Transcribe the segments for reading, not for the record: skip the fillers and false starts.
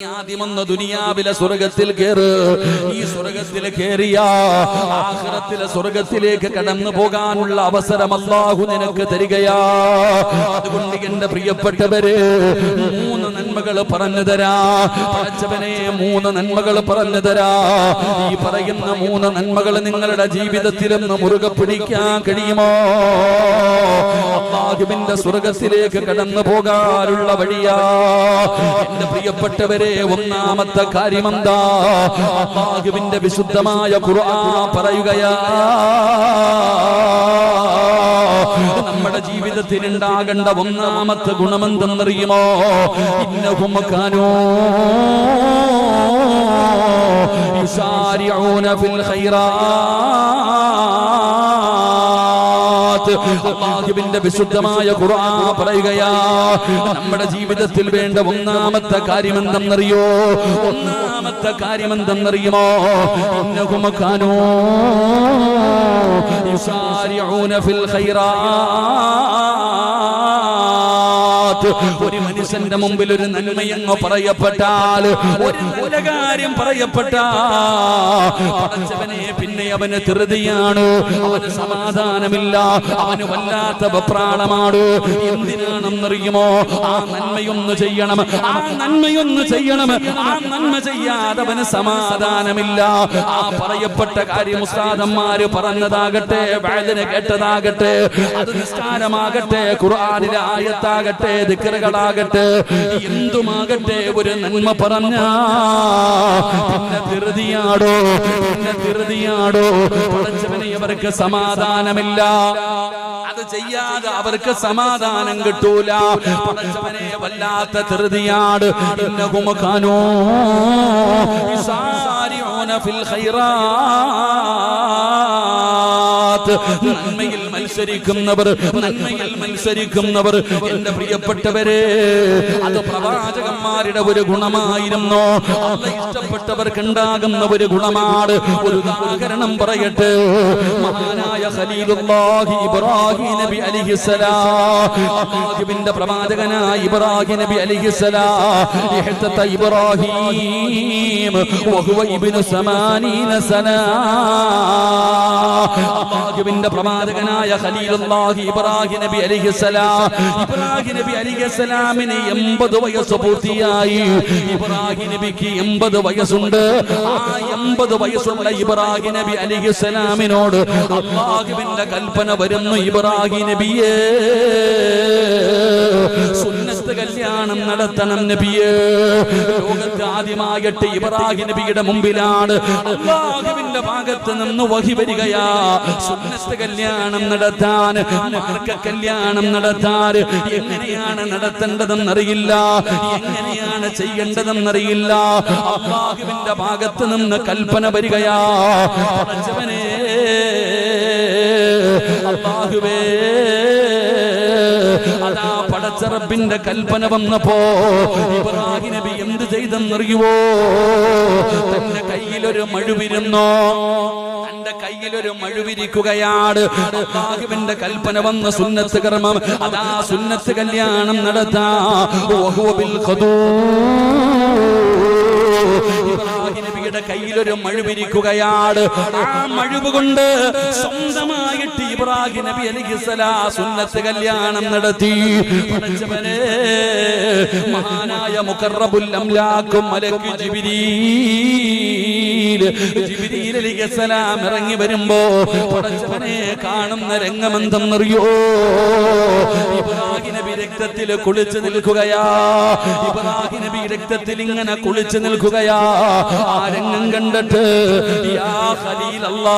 ആദ്യമൊന്ന് ദുനിയാവിലെ സ്വർഗത്തിൽ കേറ്. ഈ സ്വർഗത്തിൽ കേറിയ ആഖിറത്തിലെ സ്വർഗത്തിലേക്ക് കടന്നു പോകാനുള്ള അവസരം അല്ലാഹു നിനക്ക് തരികയാ. അതുകൊണ്ട് എന്റെ പ്രിയപ്പെട്ടവരെ, 3 നന്മകൾ പറഞ്ഞു തരാ. പടച്ചവനെ, 3 നന്മകൾ പറഞ്ഞു തരാ. ഈ പറയുന്ന 3 നന്മകൾ നിങ്ങളുടെ ജീവിതത്തിലൊന്ന് മുറുകെ പിടിക്കാൻ കഴിയുമോ? അല്ലാഹുവിന്റെ സ്വർഗത്തിലേക്ക് കടന്നു പോകാനുള്ള വഴിയാ. എന്റെ പ്രിയപ്പെട്ടവരെ, ഒന്നാമത്തെ കാര്യമെന്താ? അല്ലാഹുവിന്റെ വിശുദ്ധമായ ഖുർആൻ പറയുകയാ, നമ്മുടെ ജീവിതത്തിൽ ഉണ്ടാകേണ്ട ഒന്നാമത്തെ ഗുണമെന്തെന്നറിയുമോ? ഇന്നഹും കാനൂ യുസാരിഊന ഫിൽ ഖൈറാത്ത്. അല്ലാഹുവിന്റെ വിശുദ്ധമായ ഖുർആൻ പറയുകയാ, നമ്മുടെ ജീവിതത്തിൽ വേണ്ട ഒന്നാമത്തെ കാര്യമെന്തെന്നറിയോ? ഒന്നാമത്തെ കാര്യമെന്തെന്നറിയുമോ? ഇന്നഹും കാനൂ യുസാരിഊന ഫിൽ ഖൈറാത്ത്. ഒരു മനുഷ്യന്റെ മുമ്പിൽ ഒരു നന്മയെന്നോ പറയപ്പെട്ടാൽ, ഒരു നല്ല കാര്യം പറയപ്പെട്ടവനെ പിന്നെ അവന് ധൃതിയാണ്, അവന് സമാധാനമില്ല, അവന് വല്ലാത്ത വെപ്രാളമാണ്. എന്തിനാണെന്നറിയുമോ? ആ നന്മയൊന്ന് ചെയ്യണം, ആ നന്മയൊന്ന് ചെയ്യണം. ആ നന്മ ചെയ്യാതെ അവന് സമാധാനമില്ല. ആ പറയപ്പെട്ട കാര്യം ഉസ്താദന്മാര് പറഞ്ഞതാകട്ടെ, വഅദിനെ കേട്ടതാകട്ടെ, അത് നിസ്കാരമാകട്ടെ, ഖുർആനിലെ ആയത്താകട്ടെ, ദിക്റുകളാകട്ടെ, എന്തുമാകട്ടെ, ഒരു നന്മ പറഞ്ഞ പിന്നെ ധൃതിയാടോ, പിന്നെ ധൃതിയാടോ. പടച്ചവനെ, അവർക്ക് സമാധാനമില്ല. അത് ചെയ്യാതെ അവർക്ക് സമാധാനം കിട്ടൂല. പടച്ചവനെ, വല്ലാത്ത ധൃതിയാട്. ഇന്നഹും കാനൂ യുസാരിഊന ഫിൽ ഖൈറാത്ത്. നന്മയിൽ മത്സരിക്കുന്നവർ, നന്മയിൽ മത്സരിക്കുന്നവർ. എന്റെ പ്രിയപ്പെട്ടവരെ, അത് പ്രവാചകന്മാരുടെ ഒരു ഗുണമായിരുന്നു. അല്ലാഹ് ഇഷ്ടപ്പെട്ടവർക്ക് ഉണ്ടാകുന്ന ഒരു ഗുണമാണ്. ഒരു ഉദാഹരണം പറയട്ടെ. മഹാനായ ഖലീലുല്ലാഹി ഇബ്രാഹിം നബി അലൈഹിസ്സലാം, അല്ലാഹുവിന്റെ പ്രവാചകനായ ഇബ്രാഹിം നബി അലൈഹിസ്സലാം, ഇഹ്തത ഇബ്രാഹിം വഹുവ ഇബ്നു 80 സന. അല്ലാഹുവിന്റെ പ്രവാചകനായ ഖലീലുല്ലാഹി ഇബ്രാഹിം നബി അലൈഹിസ്സലാം, ഇബ്രാഹിം നബി അലൈഹിസ്സലാമിന് 80 വയസ്സ് പൂർത്തിയായി. ഇബ്രാഹിം നബിക്ക് 80 വയസ്സുണ്ട്. ആ 80 വയസ്സുള്ള ഇബ്രാഹിം നബി അലൈഹിസ്സലാമിനോട് അല്ലാഹുവിന്റെ കൽപ്പന വരുന്നു, ഇബ്രാഹിം നബിയേ, സുന്നത്ത് കല്യാണം നടത്തണം നബിയേ. ലോകത്ത് ആദ്യമായിട്ട് ഇബ്രാഹിം നബിയുടെ മുമ്പിലാണ് അല്ലാഹുവിന്റെ ഭാഗത്ത് നിന്ന് വഹി വരികയാ. സുന്നത്ത് കല്യാണം നടത്താൻ, മാർഗ കല്യാണം നടത്താൻ എങ്ങനെയാണ് നടത്തേണ്ടതെന്നറിയില്ല, എങ്ങനെയാണ് ചെയ്യേണ്ടതെന്നറിയില്ല. അല്ലാഹുവിന്റെ ഭാഗത്ത് നിന്ന് കൽപ്പന വരികയാ. പടച്ചവനേ, അല്ലാഹുവേ, അതാ പടച്ച റബ്ബിന്റെ കൽപ്പന വന്നപ്പോ ഇബ്രാഹിം നബി എന്ത് ചെയ്തെന്നറിയുവോ? തന്റെ കയ്യിലൊരു മഴുവിരുന്നോ, തന്റെ കയ്യിലൊരു മഴുവിരിക്കുകയാണ്. അല്ലാഹുവിന്റെ കൽപ്പന വന്ന സുന്നത്ത് കർമ്മം, അതാ സുന്നത്ത് കല്യാണം നടത്താ. വഹുവ ബിൽ ഇബ്രാഹിം നബിയുടെ കയ്യിലൊരു മഴുവിരിക്കുകയാണ്. ആ മഴുവ് കൊണ്ട് സ്വന്തമായിട്ട് ഇബ്രാഹിം നബി അലൈഹിസ്സലാം സുന്നത്ത് കല്യാണം നടത്തി. പടച്ചവനെ, മഹാനായ മുഖറബുൽ അംലാഖ് മലക്ക് ജിബ്രീൽ അലൈഹിസ്സലാം ഇറങ്ങി വരുമ്പോ പടച്ചവനെ കാണുന്ന രംഗമെന്തെന്നറിയോ? ഇബ്രാഹിം നബി രക്തത്തിൽ കുളിച്ചു നിൽക്കുകയാ. ഇബ്രാഹിം നബി രക്തത്തിൽ ഇങ്ങനെ കുളിച്ചു നിൽക്കുകയാ. ആ രംഗം കണ്ടിട്ട് യാ ഖലീലല്ലാഹ്,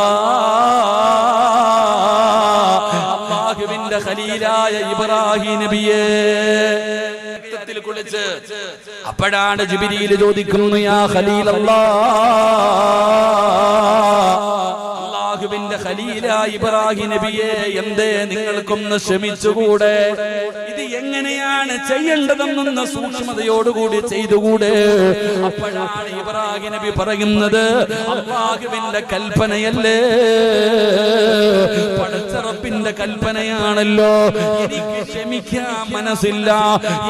അല്ലാഹുവിന്റെ ഖലീലായ ഇബ്രാഹിം നബിയേ, രക്തത്തിൽ കുളിച്ച്. അപ്പോഴാണ് ജിബ്രീൽ ചോദിക്കുന്നു, യാ ഖലീലല്ലാഹ്, അല്ലാഹുവിന്റെ ഖലീലായ ഇബ്രാഹിം നബിയെ എന്തേ നിങ്ങൾക്കൊന്ന് ക്ഷമിച്ചുകൂടെ? ഇത് എങ്ങനെയാണ് ചെയ്യേണ്ടതെന്നൊന്ന് സൂക്ഷ്മതയോടുകൂടി ചെയ്തുകൂടെ? അപ്പോഴാണ് ഇബ്രാഹിം നബി പറയുന്നത്, അല്ലാഹുവിന്റെ കൽപ്പനയല്ലേ, പടച്ച റബ്ബിന്റെ കൽപ്പനയാണല്ലോ, എനിക്ക് ക്ഷമിക്കാൻ മനസ്സില്ല,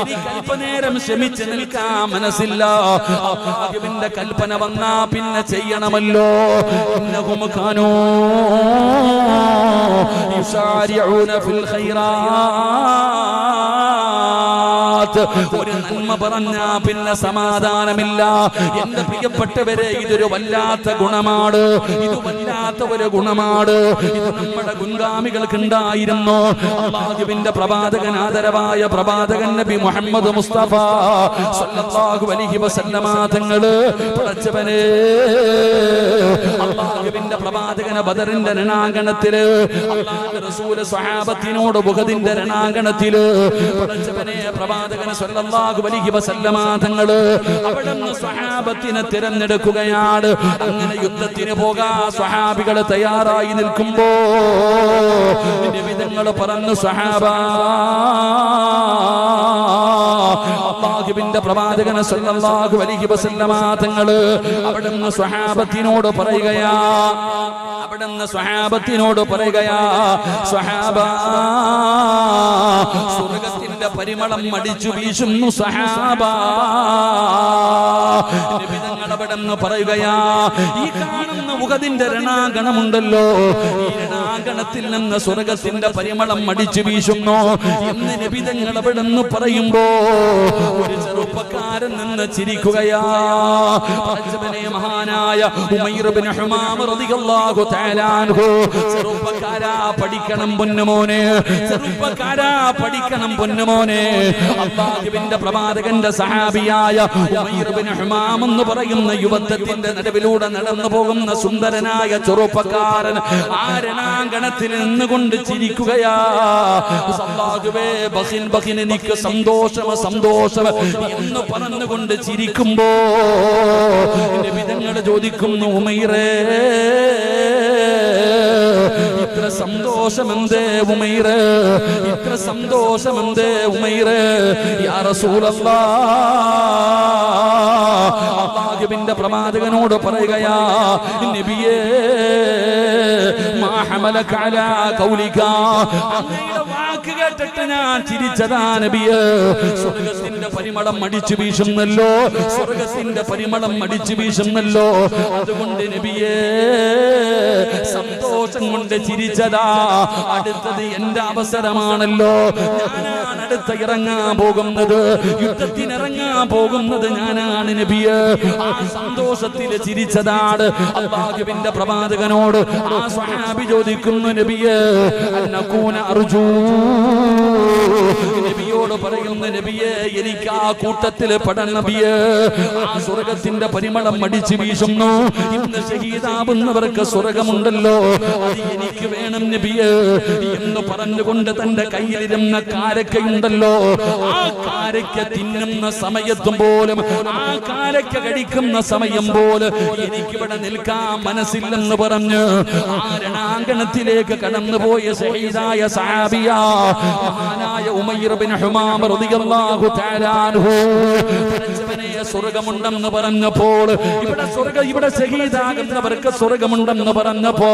എനിക്ക് അല്പനേരം ക്ഷമിച്ച് നിൽക്കാൻ മനസ്സില്ല. അല്ലാഹുവിന്റെ കൽപ്പന വന്നാ പിന്നെ ചെയ്യണമല്ലോ. ഇന്നഹും കാനൂ യുസാരിഊന ഫിൽ ഖൈറാത്ത്. ഒരു നന്മ പറഞ്ഞാ പിന്നെ സമാധാനമില്ല. എന്റെ പ്രിയപ്പെട്ടവരെ, ഇതൊരു വല്ലാത്ത ഗുണമാണ്, ഇത് വല്ലാത്ത ഒരു ഗുണമാണ്. ഇത് നമ്മുടെ മുൻഗാമികൾക്ക് ഉണ്ടായിരുന്നു. അല്ലാഹുവിന്റെ പ്രവാചകൻ, ആദരവായ പ്രവാചകൻ നബി മുഹമ്മദ് മുസ്തഫ സല്ലല്ലാഹു അലൈഹി വസല്ലമ തങ്ങള് പടച്ചവനെ, അല്ലാഹുവിന്റെ പ്രവാചകനെ ബദറിന്റെ രണാങ്കണത്തില്, അല്ലാഹുവിന്റെ റസൂല് സ്വഹാബത്തിനോട് ഉഹദിന്റെ രണാങ്കണത്തില് പടച്ചവനെ പ്രവാചകൻ സല്ലല്ലാഹു അലൈഹി വസല്ലമ തങ്ങള് അവിടുന്ന് സ്വഹാബത്തിനെ തിരഞ്ഞെടുക്കുകയാണ്. അങ്ങനെ യുദ്ധത്തിന് പോകാൻ സ്വഹാബികൾ തയ്യാറായി നിൽക്കുമ്പോ നബിതങ്ങൾ പറഞ്ഞു, സ്വഹാബ, അല്ലാഹുവിന്റെ പ്രവാചകൻ സല്ലല്ലാഹു അലൈഹി വസല്ലമ തങ്ങള് അവിടുന്ന് സ്വഹാബത്തിനോട് പറയുകയാ, സ്വഹാബ, സ്വർഗ്ഗത്തിന്റെ പരിമളം അടിച്ചു വീശുന്നു സ്വഹാബ. നബിതങ്ങൾ അവിടുന്ന് പറയുകയാ, ഈ കാണുന്ന ഉഹദിന്റെ രണാങ്കണമുണ്ടല്ലോ, ഈ രണാങ്കണത്തിൽ നിന്ന് സ്വർഗ്ഗത്തിന്റെ പരിമളം അടിച്ചു വീശുന്നു എന്ന് നബിതങ്ങൾ അവിടുന്ന് പറയുമ്പോ ഒരു ചെറുപ്പക്കാരൻ നിന്ന് ചിരിക്കുകയാ. മഹാനായ ഉമൈർ ഇബ്നു ഹുമാമ റളിയല്ലാഹു തആല അൻഹു, ചെറുപ്പക്കാരാ പഠിക്കണം പൊന്നുമോനെ, ചെറുപ്പക്കാരാ പഠിക്കണം പൊന്നുമോനെ. അല്ലാഹുവിന്റെ പ്രവാചകന്റെ സഹാബിയായ ഉമൈർ ഇബ്നു ഹുമാമ എന്ന് പറയുന്ന യുവത്വത്തിന്റെ നടുവിലൂടെ നടന്നു പോകുന്ന സുന്ദരനായ ചെറുപ്പക്കാരൻ ആ രണാങ്കണത്തിൽ നിന്നുകൊണ്ട് ചിരിക്കുകയാ. അല്ലാഹുവേ, ബഖിൻ ബഖിൻ, എനിക്ക് സന്തോഷം സന്തോഷം എന്ന് പറഞ്ഞുകൊണ്ട് ചിരിക്കുമ്പോ നബിതങ്ങൾ ചോദിക്കുന്നു, ഉമൈറേ, ഇത്ര സന്തോഷമെന്തേ ഉമൈറേ, ഇത്ര സന്തോഷമെന്തേ ഉമൈറേ? യാ റസൂലല്ലാഹ്, അല്ലാഹുവിന്റെ പ്രവാചകനോട് പറയുകയാ, നബിയേ, മാ ഹമലക അലാ ഖൗലിക, അങ്ങയുടെ വാക്ക് കേട്ടിട്ട് ഞാൻ ചിരിച്ചതാ നബിയേ. സ്വർഗ്ഗത്തിന്റെ പരിമളം അടിച്ചു വീശുന്നല്ലോ, സ്വർഗ്ഗത്തിന്റെ പരിമളം അടിച്ചു വീശുന്നല്ലോ, അതുകൊണ്ട് നബിയേ സന്തോഷം കൊണ്ട് ചിരിച്ചതാ. അടുത്തത് എന്റെ അവസരമാണല്ലോ, ഞാനാണ് അടുത്ത ഇറങ്ങാൻ പോകുന്നത്, യുദ്ധത്തിനിറങ്ങാൻ പോകുന്നത് ഞാനാണ് നബിയേ. ആ സന്തോഷത്തിൽ ചിരിച്ചതാണ്. അല്ലാഹുവിന്റെ പ്രവാചകനോട് ആ സ്വഹാബി ചോദിക്കുന്നു, നബിയേ, അന്നകൂന അർജൂ, നബിയോട് പറയുന്നു, നബിയേ, എനിക്ക് ആ കൂട്ടത്തിൽ പെടണം നബിയേ. ആ സ്വർഗ്ഗത്തിന്റെ പരിമളം അടിച്ചു വീശുന്നു, ഇന്ന് ഷഹീദാവുന്നവർക്ക് സ്വർഗ്ഗമുണ്ടല്ലോ, അത് എനിക്ക് വേണം നബിയേ എന്ന് പറഞ്ഞുകൊണ്ട് തന്റെ കയ്യിലിരുന്ന കാരക്കയുണ്ടല്ലോ, ആ കാരക്ക തിന്നുന്ന സമയത്തും പോലും, ആ കാരക്ക കഴിക്കുന്ന സമയം പോലും എനിക്കിവിടെ നിൽക്കാൻ മനസ്സില്ലെന്ന് പറഞ്ഞ് ആ രണാങ്കണത്തിലേക്ക് കടന്നുപോയ ഷഹീദായ സഹാബിയ മഹാനായ ഉമൈർ ഇബ്നു ഹുമാമ റളിയല്ലാഹു തആല അൻഹു, സ്വർഗ്ഗമുണ്ടെന്ന് പറഞ്ഞപ്പോൾ, ഇവിടെ ഷഹീദാകുന്നവർക്ക് സ്വർഗ്ഗമുണ്ടെന്ന് പറഞ്ഞപ്പോ,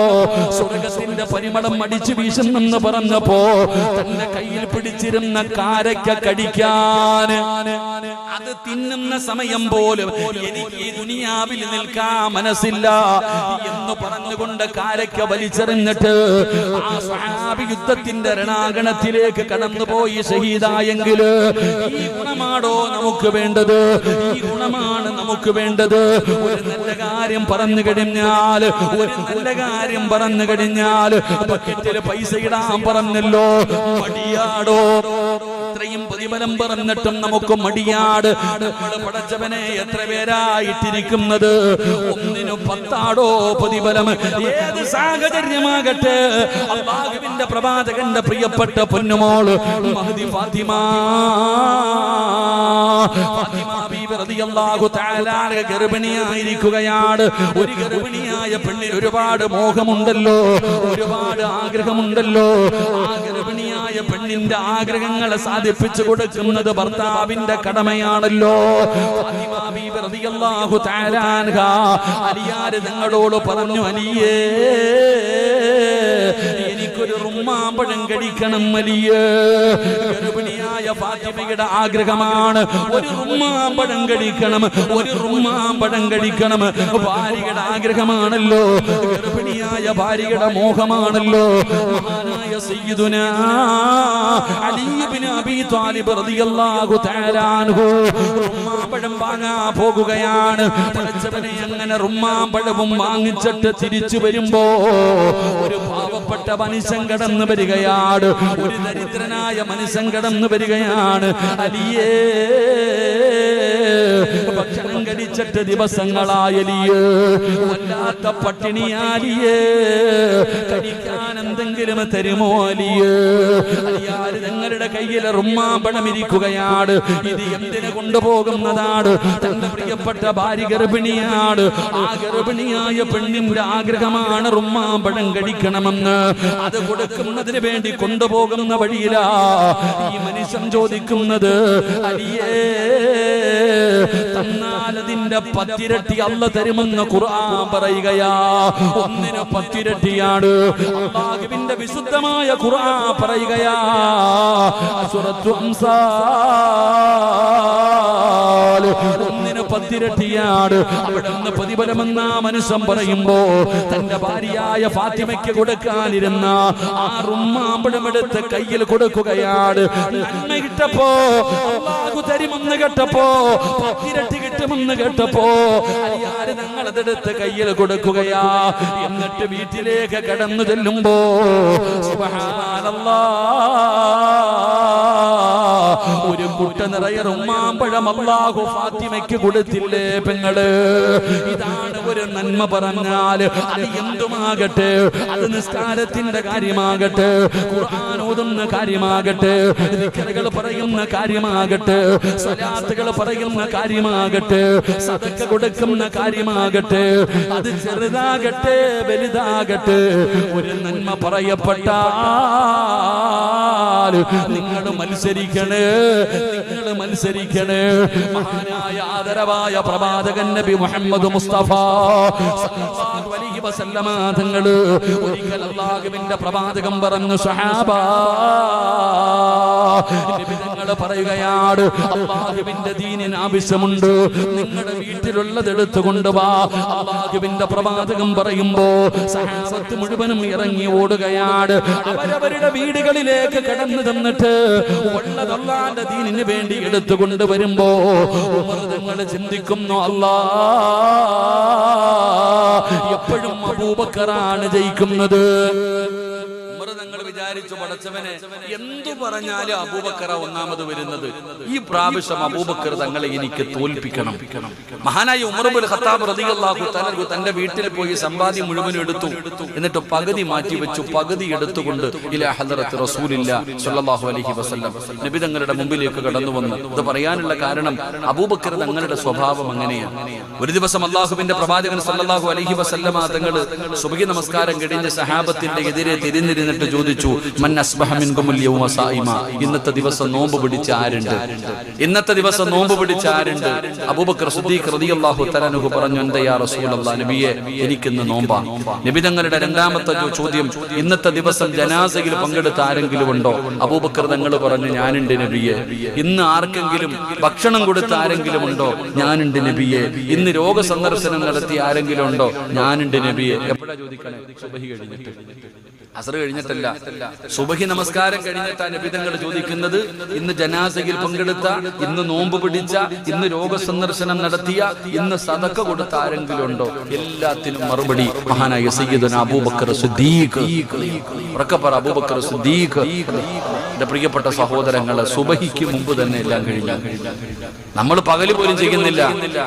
സ്വർഗ്ഗത്തിന്റെ പരിമളം അടിച്ചു വീശുന്നെന്ന് പറഞ്ഞപ്പോ, തന്റെ കയ്യിൽ പിടിച്ചിരുന്ന കാരക്ക കടിക്കാൻ, അത് തിന്നുന്ന സമയം പോലും എനിക്ക് ഈ ദുനിയാവിൽ നിൽക്കാൻ മനസ്സില്ല എന്ന് പറഞ്ഞുകൊണ്ട് കാരക്ക വലിച്ചെറിഞ്ഞിട്ട് ആ സ്വഹാബി യുദ്ധത്തിന്റെ രണാങ്കണത്തിലേക്ക് കടന്നുപോയി ഷഹീദായെങ്കിൽ, ഈ ഗുണമാണോ നമുക്ക് വേണ്ടത്? ഈ ഗുണമാണ് നമുക്ക് വേണ്ടത്. ഒരു നല്ല കാര്യം പറഞ്ഞു കഴിഞ്ഞാൽ, ഒരു നല്ല കാര്യം പറഞ്ഞു കഴിഞ്ഞാൽ ബക്കറ്റിൽ പൈസ ഇടാൻ പറഞ്ഞല്ലോ, മടിയാടോ? ഇത്രയും പ്രതിഫലം പറഞ്ഞിട്ടും നമുക്ക് മടിയാട്. നമ്മൾ പടച്ചവനെ എത്ര പേരായിട്ടിരിക്കുന്നത്? ഒന്നിനു 10 പ്രതിഫലം. ഏത് സാഹചര്യമാകട്ടെ, അല്ലാഹുവിന്റെ പ്രവാചകന്റെ പ്രിയപ്പെട്ട പൊന്നുമോള് മഹദി ഫാത്തിമ ബീവി റളിയല്ലാഹു തആല ഗർഭിണിയായിരിക്കുകയാണ്. ഒരു ഗർഭിണിയായ പെണ്ണിന് ഒരുപാട് മോഹമുണ്ടല്ലോ, ഒരുപാട് ആഗ്രഹമുണ്ടല്ലോ. ആ ഗർഭിണിയായ പെണ്ണിന്റെ ആഗ്രഹങ്ങളെ സാധിപ്പിച്ചു കൊടുക്കുന്നത് ഭർത്താവിന്റെ കടമയാണല്ലോ. ഫാത്തിമ ബീവി റളിയല്ലാഹു തആല അൻഹാ അലിയാര് തങ്ങളോട് പറഞ്ഞു, അലിയേ എനിക്കൊരു റുമ്മാമ്പഴം കഴിക്കണം അലിയേ. ഗർഭിണിയായ ഫാത്തിമയുടെ ആഗ്രഹമാണ് ഒരു റുമ്മാമ്പഴം കഴിക്കണം, ഒരു റുമ്മാമ്പഴം കഴിക്കണം. ഭാര്യയുടെ ആഗ്രഹമാണല്ലോ, ഗർഭിണിയായ ഭാര്യയുടെ മോഹമാണല്ലോ. മഹാനായ സയ്യിദുനാ അലി ഇബ്നു അബീ ത്വാലിബ് റളിയല്ലാഹു തആല അൻഹു റുമ്മാമ്പഴം വാങ്ങാൻ പോകുകയാണ്. പടച്ചവനെ അങ്ങനെ റുമ്മാമ്പഴവും വാങ്ങിച്ചിട്ട് തിരിച്ചു വരുമ്പോ ഒരു പാവപ്പെട്ട മനുഷ്യൻ കടന്നു വരികയാണ്, ഒരു ദരിദ്രനായ മനുഷ്യൻ കടന്നു വരികയാണ്. അലിയേ ഭക്ഷണം കഴിച്ചിട്ട് ദിവസങ്ങളായലിയേ, വല്ലാത്ത പട്ടിണിയാലിയേ, കഴിക്കാൻ എന്തെങ്കിലും തരുമോ അലിയേ? അലിയാര് തങ്ങളുടെ കയ്യിൽ റുമ്മാമ്പഴം ഇരിക്കുകയാണ്. ഇത് എന്തിനു കൊണ്ടുപോകുന്നതാണ്? തന്റെ പ്രിയപ്പെട്ട ഭാര്യ ഗർഭിണിയാണ്. ആ ഗർഭിണിയായ പെണ്ണിന്റെ ആഗ്രഹമാണ് റുമ്മാമ്പഴം കഴിക്കണമെന്ന്. അത് കൊടുക്കുന്നതിന് വേണ്ടി കൊണ്ടുപോകുന്ന വഴിയിലാ ഈ മനുഷ്യൻ ചോദിക്കുന്നത്, അലിയേ തന്നാൽ അതിന്റെ 10 ഇരട്ടി അല്ല തരുമെന്ന് ഖുർആൻ പറയുകയാ. ഒന്നിന് 10 ഇരട്ടിയാണ്. അല്ലാഹുവിന്റെ വിശുദ്ധമായ ഖുർആൻ പറയുകയാ. സൂറത്തുൽ അംസാൽ ഒന്നിന് 10 ഇരട്ടിയാണ്. അവിടെ നിന്ന് പ്രതിഫലമെന്ന മനുഷ്യൻ പറയുമ്പോ തന്റെ ഭാര്യയായ ഫാത്തിമയ്ക്ക് കൊടുക്കാനിരുന്ന ആ റുമ്മാമ്പഴമെടുത്ത് കയ്യിൽ കൊടുക്കുകയാണ്. നന്മ കിട്ടപ്പോ, അല്ലാഹു തരുമെന്ന് കേട്ടപ്പോ, 10 ഇരട്ടി കിട്ടുമെന്ന് കേട്ടപ്പോ അലിയാര് ഞങ്ങളതെടുത്ത് കയ്യിൽ കൊടുക്കുകയാ. എന്നിട്ട് വീട്ടിലേക്ക് കടന്നു ചെല്ലുമ്പോ സുബ്ഹാനല്ലാഹ്, ഒരു കുട്ട നിറയെ റുമ്മാമ്പഴം അല്ലാഹു ഫാത്തിമയ്ക്ക് കൊടുത്തില്ലേ പെങ്ങള്? ഇതാണ് ഒരു നന്മ പറഞ്ഞാൽ. അത് എന്തുമാകട്ടെ, അത് നിസ്കാരത്തിന്റെ കാര്യമാകട്ടെ, ഖുർആൻ ഓതുന്ന കാര്യമാകട്ടെ, ദിക്റുകൾ പറയുന്ന കാര്യമാകട്ടെ, സ്വലാത്തുകൾ പറയുന്ന കാര്യമാകട്ടെ, സദഖ കൊടുക്കുന്ന കാര്യമാകട്ടെ, അത് ചെറുതാകട്ടെ വലുതാകട്ടെ, ഒരു നന്മ പറയപ്പെട്ടാൽ നിങ്ങൾ മത്സരിക്കണേ, നിങ്ങൾ മത്സരിക്കണേ. മഹാനായ ആദരവായ പ്രവാചകൻ നബി മുഹമ്മദ് മുസ്തഫ സല്ലല്ലാഹു അലൈഹി വസല്ലമ തങ്ങൾ ഒരിക്കൽ അല്ലാഹുവിന്റെ പ്രവാചകൻ പറഞ്ഞു, സ്വഹാബാ നബി തങ്ങൾ പറയുകയാണ്, അല്ലാഹുവിന്റെ ദീനിന് ആവശ്യമുണ്ട്, നിങ്ങളുടെ വീട്ടിലുള്ളത് എടുത്തു കൊണ്ടുവാ. അല്ലാഹുവിന്റെ പ്രവാചകൻ പറയുമ്പോ സഹാബത്ത് മുഴുവനും ഇറങ്ങി ഓടുകയാണ്. അവരവരുടെ വീടുകളിലേക്ക് കടന്നു തന്നിട്ട് ഉള്ളത് അല്ലാഹുവിന്റെ ദീനിന് വേണ്ടി എടുത്തു കൊണ്ടുവരുമ്പോ ഉമർ തങ്ങൾ ചിന്തിക്കുന്നു, അല്ലാഹ് എപ്പോഴും അബൂബക്കറാണ് ജയിക്കുന്നത്. തങ്ങൾ വിചാരിച്ചു, പടച്ചവനെ എന്തു പറഞ്ഞാലും അബൂബക്കർ ഒന്നാമത് വരുന്നത്, ഈ പ്രാവശ്യം അബൂബക്കർ തങ്ങളെ എനിക്ക് തോൽപ്പിക്കണം. മഹാനായ ഉമർ ഇബ്നുൽ ഖത്താബ് റളിയല്ലാഹു തആല തന്റെ വീട്ടിൽ പോയി സമ്പാദ്യം മുഴുവൻ എടുത്തു. എന്നിട്ട് പകുതി മാറ്റി വെച്ചു, പകുതി എടുത്തുകൊണ്ട് ഇലാ ഹദ്റത്ത് റസൂലില്ലാഹി സ്വല്ലല്ലാഹു അലൈഹി വസല്ലം നബി തങ്ങളുടെ മുമ്പിലേക്ക് കടന്നു വന്നു. ഇത് പറയാനുള്ള കാരണം അബൂബക്കർ തങ്ങളുടെ സ്വഭാവം അങ്ങനെയാണ്. ഒരു ദിവസം അല്ലാഹുവിന്റെ പ്രവാചകൻ സ്വല്ലല്ലാഹു അലൈഹി വസല്ലം തങ്ങൾ സുബ്ഹി നമസ്കാരം കഴിഞ്ഞ് സഹാബത്തിന്റെ എതിരെ തിരിഞ്ഞിരുന്നിട്ട് ചോദിച്ചു, മൻ അസ്ബഹ മിൻകുമുൽ യൗമ സായിമ, ഇന്നത്തെ ദിവസം നോമ്പ് പിടിച്ച ആരുണ്ട്? ഇന്നത്തെ ദിവസം നോമ്പ് പിടിച്ച ആരുണ്ട്? അബൂബക്കർ സിദ്ദീഖ് റളിയല്ലാഹു തആല അൻഹു പറഞ്ഞു, എന്താ യാ റസൂലല്ലാഹ്, നബിയെ എനിക്കിന്ന് നോമ്പാണ്. നബി തങ്ങളുടെ രണ്ടാമത്തെ ചോദ്യം, ഇന്നത്തെ ദിവസം ജനാസയിൽ പങ്കെടുത്ത ആരെങ്കിലും ഉണ്ടോ? അബൂബക്കർ തങ്ങൾ പറഞ്ഞു, ഞാനുണ്ട് നബിയെ. ഇന്ന് ആർക്കെങ്കിലും ഭക്ഷണം കൊടുത്ത ആരെങ്കിലും ഉണ്ടോ? ഞാനുണ്ട് നബിയെ. ഇന്ന് രോഗ സന്ദർശനം നടത്തിയ ആരെങ്കിലും ഉണ്ടോ? ഞാനുണ്ട് നബിയെ. എപ്പോഴാ ചോദിക്കണേ? സുബ്ഹി കഴിഞ്ഞിട്ട്, അസ്ർ കഴിഞ്ഞിട്ടല്ല. സുബഹി നമസ്കാരം കഴിഞ്ഞിട്ടാണ് നബി തങ്ങൾ ചോദിക്കുന്നത്, ഇന്ന് ജനാസയിൽ പങ്കെടുത്ത, ഇന്ന് നോമ്പ് പിടിച്ച, ഇന്ന് രോഗസന്ദർശനം നടത്തിയ, ഇന്ന് സദഖ കൊടുത്ത ആരെങ്കിലും ഉണ്ടോ? എല്ലാത്തിനും മറുപടി മഹാനായ സയ്യിദുനാ അബൂബക്കർ സിദ്ദീഖ്. അബൂബക്കർ സിദ്ദീഖ്. എന്റെ പ്രിയപ്പെട്ട സഹോദരങ്ങളെ, സുബഹിക്ക് മുമ്പ് തന്നെ എല്ലാം കഴിഞ്ഞു. നമ്മൾ പകല് പോലും ചെയ്യുന്നില്ല.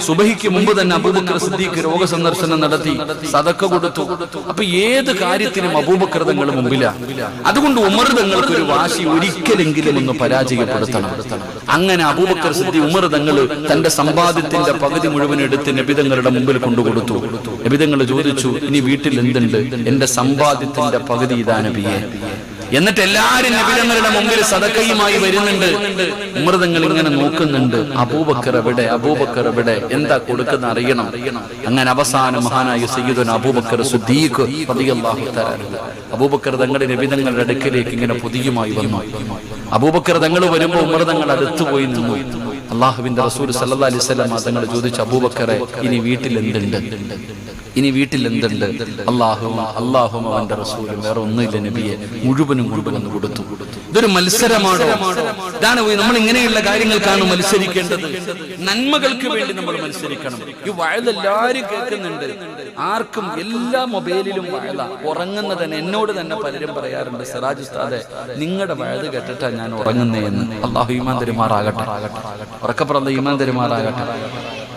സുബഹിക്ക് മുമ്പ് തന്നെ അബൂബക്കർ സിദ്ദീഖ് രോഗസന്ദർശനം നടത്തി, സദഖ കൊടുത്തു. അപ്പൊ ഏത് കാര്യത്തിനും അബൂബക്കർ തങ്ങൾ മുമ്പിലാണ്. അതുകൊണ്ട് ഉമർ തങ്ങൾക്ക് ഒരു വാശി ഒരിക്കലെങ്കിലും ഒന്ന് പരാജയപ്പെടുത്തണം. അങ്ങനെ അബൂബക്കർ സിദ്ദീഖ് ഉമർ തങ്ങൾ തന്റെ സമ്പാദ്യത്തിന്റെ പകുതി മുഴുവൻ എടുത്ത് നബി തങ്ങളുടെ മുമ്പിൽ കൊണ്ടുകൊടുത്തു. നബി തങ്ങൾ ചോദിച്ചു, ഇനി വീട്ടിൽ എന്തുണ്ട്? എന്റെ സമ്പാദ്യത്തിന്റെ പകുതി ഇതാ നബിയെ. എന്നിട്ട് എല്ലാരും നബി തങ്ങളുടെ മുമ്പിൽ സദഖയുമായി വരുന്നുണ്ട്. ഉമർ തങ്ങൾ ഇങ്ങനെ നോക്കുന്നുണ്ട്, അബൂബക്കർ എവിടെ, അബൂബക്കർ എവിടെ, എന്താ കൊടുക്കുന്ന അറിയണം. അങ്ങനെ അവസാനം മഹാനായ സയ്യിദുനാ അബൂബക്കർ സിദ്ദീഖ് റളിയല്ലാഹു തആല അബൂബക്കർ തങ്ങളുടെ നബി തങ്ങളുടെ അടുക്കലേക്ക് ഇങ്ങനെ പൊതിയുമായി വന്നു. അബൂബക്കർ തങ്ങൾ വരുമ്പോൾ ഉമർ തങ്ങൾ അടുത്തു പോയി നിന്നു. അല്ലാഹുവിന്റെ റസൂൽ സല്ലല്ലാഹു അലൈഹി വസല്ലം തങ്ങൾ ചോദിച്ചു, അബൂബക്കറെ ഇനി വീട്ടിൽ എന്തുണ്ട്? ഇനി വീട്ടിൽ എന്തുണ്ട്? അല്ലാഹും അവന്റെ റസൂലും, വേറെ ഒന്നുമില്ല നബിയെ, മുഴുവനും കൊണ്ടുവന്ന് കൊടുത്തു. ഇതൊരു മത്സരമാണോ? ഇതാണ് നമ്മൾ ഇങ്ങനെയുള്ള കാര്യങ്ങൾക്കാണ് മത്സരിക്കേണ്ടത്. നന്മകൾക്ക് വേണ്ടി നമ്മൾ മത്സരിക്കണം. ഈ വഅദ് എല്ലാവരും കേൾക്കുന്നുണ്ട്, ആർക്കും എല്ലാ മൊബൈലിലും വഅദ. ഉറങ്ങുന്നത് തന്നെ എന്നോട് തന്നെ പലരും പറയാറുണ്ട്, സിറാജ് ഉസ്താദെ നിങ്ങളുടെ വഅദ് കേട്ടിട്ടാ ഞാൻ ഉറങ്ങുന്നേ എന്ന്. അല്ലാഹു ഈമാൻ തരുമാറാകട്ടെ, ഉറക്കപ്പുറത്ത് ഈമാൻ തരുമാറാകട്ടെ.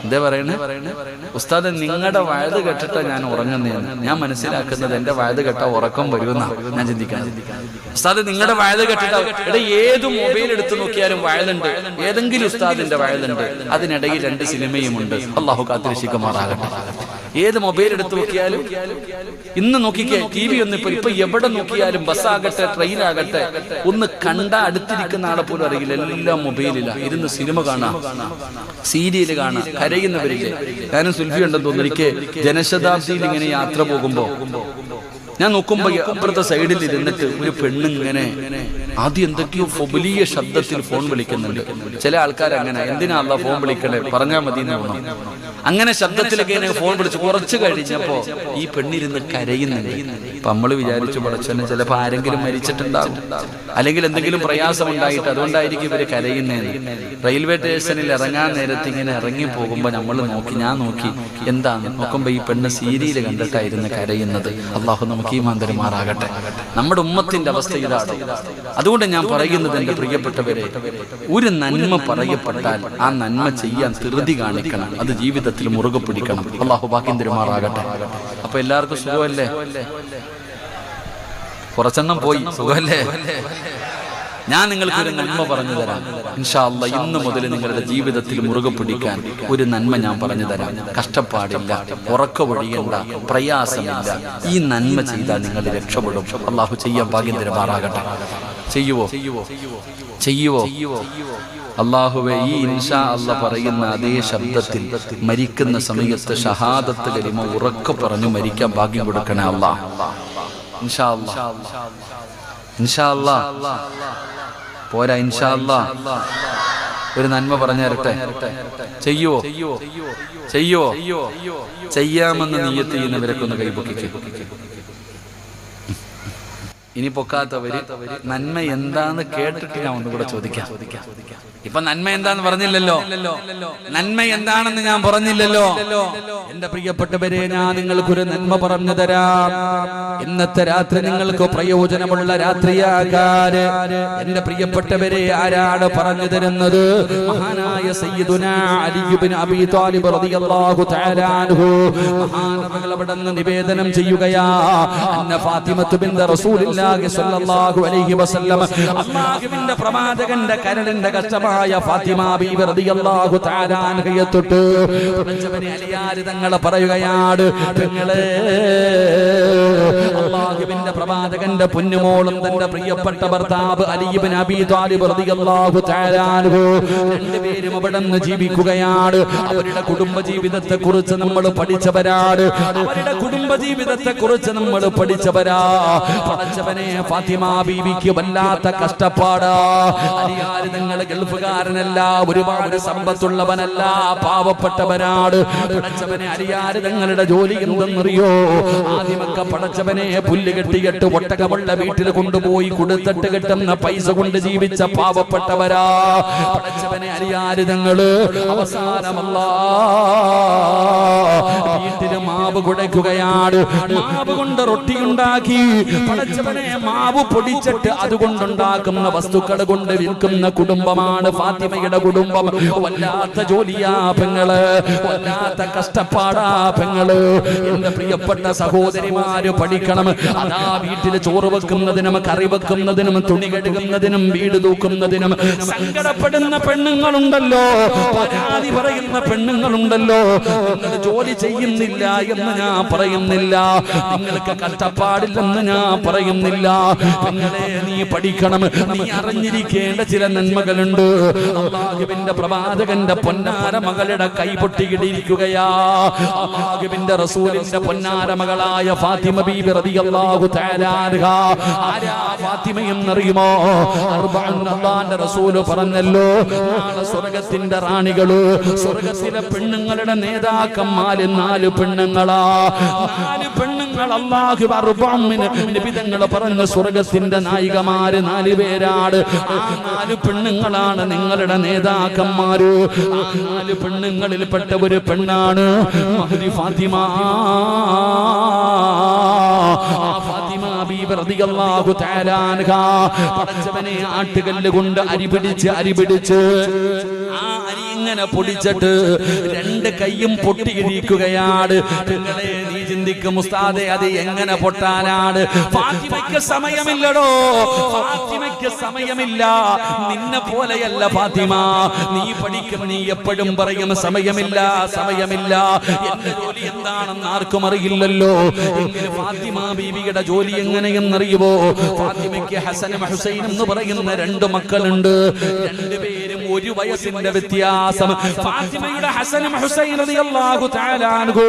എന്താ പറയണേ? ഉസ്താദ് നിങ്ങളുടെ വഅദ് കേട്ടിട്ടാ ഞാൻ ഉറങ്ങുന്നതെന്ന്. ഞാൻ മനസ്സിലാക്കുന്നത് എന്റെ വഅദ് കേട്ടാ ഉറക്കം വരുമെന്നാ ഞാൻ ചിന്തിക്കണം. ഉസ്താദ് നിങ്ങളുടെ വഅദ് കേട്ടിട്ടാ, ഏത് മൊബൈൽ എടുത്തു നോക്കിയാലും വഅദുണ്ട്, ഏതെങ്കിലും ഉസ്താദിന്റെ വഅദുണ്ട്. അതിനിടയിൽ 2 സിനിമയുമുണ്ട്. അല്ലാഹു കാത്തിരക്ഷിക്കുമാറാകട്ടെ. ഏത് മൊബൈൽ എടുത്തു നോക്കിയാലും, ഇന്ന് നോക്കിക്കേ, ടി വി ഒന്നും ഇപ്പൊ എവിടെ നോക്കിയാലും, ബസ്സാകട്ടെ ട്രെയിൻ ആകട്ടെ, ഒന്ന് കണ്ട അടുത്തിരിക്കുന്ന ആളെ പോലും അറിയില്ല. എല്ലാം മൊബൈലില്ല. ഇരുന്ന് സിനിമ കാണാം, സീരിയല് കാണാം, കരയുന്നവരില്ലേ. ഞാനും സുൽഫി ഉണ്ടെന്ന് തോന്നുന്നു. എനിക്ക് ജനശതാബ്ദിയിൽ ഇങ്ങനെ യാത്ര പോകുമ്പോ ഞാൻ നോക്കുമ്പോ അപ്പുറത്തെ സൈഡിൽ ഇരുന്നിട്ട് ഒരു പെണ്ണിങ്ങനെ ആദ്യം എന്തൊക്കെയോ വലിയ ശബ്ദത്തിൽ ഫോൺ വിളിക്കുന്നുണ്ട്. ചില ആൾക്കാർ അങ്ങനെ, എന്തിനാ അല്ലാ ഫോൺ വിളിക്കണേ, പറഞ്ഞാൽ മതി എന്ന് തോന്നുന്നു. അങ്ങനെ ശബ്ദത്തിലൊക്കെ ഫോൺ വിളിച്ച് കുറച്ച് കഴിഞ്ഞപ്പോ ഈ പെണ്ണിരുന്ന് കരയുന്നുണ്ട്. അപ്പൊ നമ്മള് വിചാരിച്ചു, പടച്ചോനെ ചിലപ്പോ ആരെങ്കിലും മരിച്ചിട്ടുണ്ടാകും, അല്ലെങ്കിൽ എന്തെങ്കിലും പ്രയാസം ഉണ്ടായിട്ട് അതുകൊണ്ടായിരിക്കും ഇവര് കരയുന്നതെന്ന്. റെയിൽവേ സ്റ്റേഷനിൽ ഇറങ്ങാൻ നേരത്ത് ഇങ്ങനെ ഇറങ്ങി പോകുമ്പോ ഞാൻ നോക്കി എന്താന്ന് നോക്കുമ്പോ ഈ പെണ്ണ് സീരിയൽ കണ്ടിട്ടായിരുന്നു കരയുന്നത്. അല്ലാഹു നമുക്ക് ഈമാൻ തരുമാറാകട്ടെ. നമ്മുടെ ഉമ്മത്തിന്റെ അവസ്ഥ ഇതാണ്. അതുകൊണ്ട് ഞാൻ പറയുന്നത്, എന്റെ പ്രിയപ്പെട്ടവരെ, ഒരു നന്മ പറയപ്പെട്ടാൽ ആ നന്മ ചെയ്യാൻ ധൃതി കാണിക്കണം. അത് ജീവിതത്തിൽ മുറുകെ പിടിക്കണം. അല്ലാഹു ഭാഗ്യം തരുമാറാകട്ടെ. അപ്പൊ എല്ലാവർക്കും സുഖമല്ലേ? കുറച്ചെണ്ണം പോയി, സുഖമല്ലേ? ഞാൻ നിങ്ങൾക്ക് ഒരു നന്മ പറഞ്ഞു തരാം. ഇൻഷാ അല്ലാഹ് ഇന്ന് മുതൽ നിങ്ങളുടെ ജീവിതത്തിൽ മുറുകെ പിടിക്കാൻ ഒരു നന്മ ഞാൻ പറഞ്ഞു തരാം. കഷ്ടപ്പാടില്ല, ഉറക്കമൊഴിയണ്ട, പ്രയാസമില്ല. ഈ നന്മ ചെയ്താൽ നിങ്ങൾ രക്ഷപ്പെടും. അല്ലാഹു ചെയ്യാൻ ഭാഗ്യം തരുമാറാകട്ടെ. ചെയ്യുവോ? അല്ലാഹുവേ, ഈ ഇൻഷാ അല്ലാഹ് പറയുന്ന അതേ ശബ്ദത്തിൽ മരിക്കുന്ന സമയത്ത് ഷഹാദത്ത് കലിമ ഉറക്കെ പറഞ്ഞു മരിക്കാൻ ഭാഗ്യം കൊടുക്കണേ അല്ലാഹ്. ഇൻഷാ അല്ലാഹ് പോരാ, ഇൻഷാ അല്ലാഹ് ഒരു നന്മ പറഞ്ഞു തരട്ടെ. ചെയ്യുവോ? ചെയ്യാമെന്ന് നിയ്യത്ത് ചെയ്യുന്നവരൊക്കെ ഒന്ന് കൈപൊക്കിക്ക്. ഇനി പൊക്കാത്തവര് നന്മ എന്താന്ന് കേട്ടിട്ട് ഞാൻ ഒന്നുകൂടെ ചോദിക്കാം. ഇപ്പൊ നന്മ എന്താന്ന് പറഞ്ഞില്ലല്ലോ, നന്മ എന്താണെന്ന് ഞാൻ പറഞ്ഞില്ലല്ലോ. എന്റെ പ്രിയപ്പെട്ടവരെ, ഞാൻ നിങ്ങൾക്കൊരു നന്മ പറഞ്ഞു തരാം. ഇന്നത്തെ രാത്രി നിങ്ങൾക്ക് പ്രയോജനമുള്ള രാത്രിയാകാൻ എന്റെ പ്രിയപ്പെട്ടവരെ ആരാണ് പറഞ്ഞു തരുന്നത്? മഹാനായ സയ്യിദുനാ അലി ഇബ്നു അബീ ത്വാലിബ് റളിയല്ലാഹു തആല അൻഹു മഹാനവകൾ അവിടെ നിന്ന് നിവേദനം ചെയ്യുകയാ. അന്ന ഫാത്തിമത്തു ബിൻത് റസൂലില്ലാഹി സ്വല്ലല്ലാഹു അലൈഹി വസല്ലം, അല്ലാഹുവിന്റെ പ്രവാചകന്റെ കരളിന്റെ കഷ്ടമായ ഫാത്തിമ ബീവി റളിയല്ലാഹു തആല അൻഹയെ തൊട്ട് പടച്ചവനെ അലിയാർ തങ്ങൾ പറയുകയാണ്, പെങ്ങളെ, അല്ലാഹുവിന്റെ പ്രവാചകന്റെ പൊന്നുമോളും തന്റെ പ്രിയപ്പെട്ട ഭർത്താവ് അലി ഇബ്നു അബീ ത്വാലിബ് റളിയല്ലാഹു തആല അൻഹു രണ്ടുപേരും അവിടെ നിന്ന് ജീവിക്കുകയാണ്. അവരുടെ കുടുംബ ജീവിതത്തെ കുറിച്ച് നമ്മൾ പഠിച്ചവരാണ്. പടച്ചവനെ, ഫാത്തിമ ബീവിക്ക് വല്ലാത്ത കഷ്ടപ്പാടാ. അലിയാർ തങ്ങൾ ഗൾഫ് ഗൾഫുകാരനല്ല, ഒരുപാട് സമ്പത്തുള്ളവനല്ല, പാവപ്പെട്ടവനാണ്. പടച്ചവനെ അറിയാതെ തങ്ങളുടെ ജോലി എന്തെന്നറിയോ? ആദ്യമൊക്കെ പടച്ചവനെ പുല്ല് കെട്ടിയിട്ട് ഒട്ടകമുള്ള വീട്ടിൽ കൊണ്ടുപോയി കൊടുത്തിട്ട് കിട്ടുന്ന പൈസ കൊണ്ട് ജീവിച്ച പാവപ്പെട്ടവരാ. പടച്ചവനെ അറിയാതെ തങ്ങള് അവസാനമല്ല വീട്ടില് മാവ് കുടയ്ക്കുകയാണ്. മാവ് കൊണ്ട് റൊട്ടി ഉണ്ടാക്കി പടച്ചവനെ മാവ് പൊടിച്ചിട്ട് അതുകൊണ്ടുണ്ടാക്കുന്ന വസ്തുക്കൾ കൊണ്ട് വിൽക്കുന്ന കുടുംബമാണ് ഫാത്തിമയുടെ കുടുംബം. വല്ലാത്ത ജോലിയാ പെങ്ങള്, വല്ലാത്ത കഷ്ടപ്പാടാ പെങ്ങള്. എന്റെ പ്രിയപ്പെട്ട സഹോദരിമാര് പഠിക്കണം. അതാ വീട്ടിൽ ചോറ് വെക്കുന്നതിനും കറി വെക്കുന്നതിനും തുണി കഴുകുന്നതിനും വീട് തൂക്കുന്നതിനും സങ്കടപ്പെടുന്ന പെണ്ണുങ്ങളുണ്ടല്ലോ, പരാതി പറയുന്ന പെണ്ണുങ്ങളുണ്ടല്ലോ. നിങ്ങൾ ജോലി ചെയ്യുന്നില്ല എന്ന് ഞാൻ പറയുന്നില്ല, നിങ്ങൾക്ക് കഷ്ടപ്പാടില്ലെന്ന് ഞാൻ പറയുന്നില്ല. പെങ്ങളെ നീ പഠിക്കണം, നീ അറിഞ്ഞിരിക്കേണ്ട ചില നന്മകളുണ്ട്. അല്ലാഹുവിന്റെ പ്രവാചകന്റെ പൊന്നാര മകളുടെ കൈ പൊട്ടിയിടിയിരിക്കുകയാ. അല്ലാഹുവിന്റെ റസൂലിന്റെ പൊന്നാര മകളായ ഫാത്തിമ ബീബി റളിയല്ലാഹു തആല അൻഹ. ആരാ ഫാത്തിമ എന്നറിയുമോ? അള്ളാന്റെ റസൂല് പറഞ്ഞല്ലോ, നാളെ സ്വർഗത്തിന്റെ റാണികള്, സ്വർഗത്തിലെ പെണ്ണുങ്ങളുടെ നേതാക്കന്മാര് 4 പെണ്ണുങ്ങളാ. 4 പെണ്ണുങ്ങൾ അല്ലാഹു നിബിതങ്ങൾ പറഞ്ഞ സ്വർഗത്തിന്റെ നായികമാര് 4 പേരാണ്. ആ 4 പെണ്ണുങ്ങളാണ് നിങ്ങളുടെ നേതാക്കന്മാര്. ആ 4 പെണ്ണുങ്ങളിൽപ്പെട്ട ഒരു പെണ്ണാണ് മഹ്ദി ഫാത്തിമ. ഫാത്തിമ ബീബി റളിയല്ലാഹു തആല അൻഹ പടച്ചവനെ ആട്ടുകല്ല് കൊണ്ട് അരി പിടിച്ച് ആ അരി ഇങ്ങനെ പൊടിച്ചിട്ട് 2 കൈയും പൊട്ടിയിരിക്കുകയാണ്. നിങ്ങളെ നീ ചിന്തിക്കും, ഉസ്താദേ അത് എങ്ങനെ പൊട്ടാനാണ്? ഫാത്തിമയ്ക്ക് സമയമില്ലടോ, ഫാത്തിമയ്ക്ക് സമയമില്ല. നിന്നെ പോലെയല്ല ഫാത്തിമ. നീ പഠിക്കും, നീ എപ്പോഴും പറയും സമയമില്ല സമയമില്ല. എന്റെ ജോലി എന്താണെന്ന് ആർക്കും അറിയില്ലല്ലോ. എങ്ങനെ ഫാത്തിമ ബീവിയുടെ ജോലി എങ്ങനെയെന്നറിയുമോ? ഫാത്തിമയ്ക്ക് ഹസനും ഹുസൈനും എന്ന് പറയുന്ന 2 മക്കളുണ്ട്. 2 പേരും 1 വയസ്സിന്റെ വ്യത്യാസം. ഫാത്തിമയുടെ ഹസനും ഹുസൈൻ റളിയല്ലാഹു തആല അൻഹു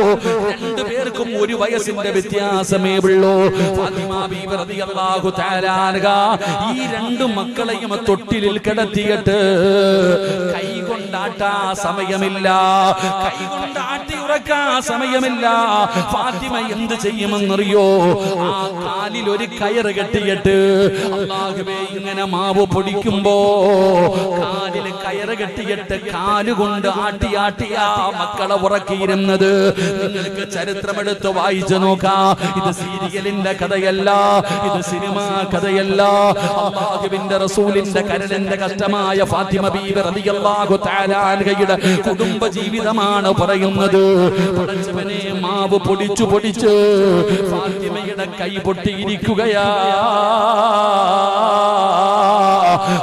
2 പേർക്കും 1 വയസ്സിന്റെ വ്യത്യാസമേ ഉള്ളൂ. ഫാത്തിമ ബീബി റളിയല്ലാഹു തആല അൻഹ ഈ 2 മക്കളെയും തൊട്ടിലിൽ കിടത്തിയിട്ട് കൈ കൊണ്ടാട്ടാ സമയമില്ല, കൈ കൊണ്ടാട്ടി ഉറക്കാ സമയമില്ല. ഫാത്തിമ എന്ത് ചെയ്യുമെന്നറിയോ? ആ കാലിൽ ഒരു കയറ് കെട്ടിയിട്ട് അല്ലാഹുവേ ഇങ്ങനെ മാവ് പൊടിക്കുമ്പോ കാലിൽ കയറ് കെട്ടിയിട്ട് കാലുകൊണ്ട് ആട്ടിയാട്ടിയാ മക്കളെ ഉറക്കിയിരുന്നത്. നിങ്ങൾക്ക് ചരിത്രമെടുത്ത് വായിച്ചു നോക്കാം. ഇത് സീരിയലിന്റെ കഥയല്ല, ഇത് സിനിമാ കഥയല്ല. അല്ലാഹുവിന്റെ റസൂലിന്റെ കരളിന്റെ കഷ്ടമായ ഫാത്തിമ ബീബി റളിയല്ലാഹു തആല അൻഹയുടെ കുടുംബ ജീവിതമാണ് പറയുന്നത്. പടച്ചവനെ മാവ് പൊടിച്ചു ഫാത്തിമയുടെ കൈ പൊട്ടിയിരിക്കുകയാ.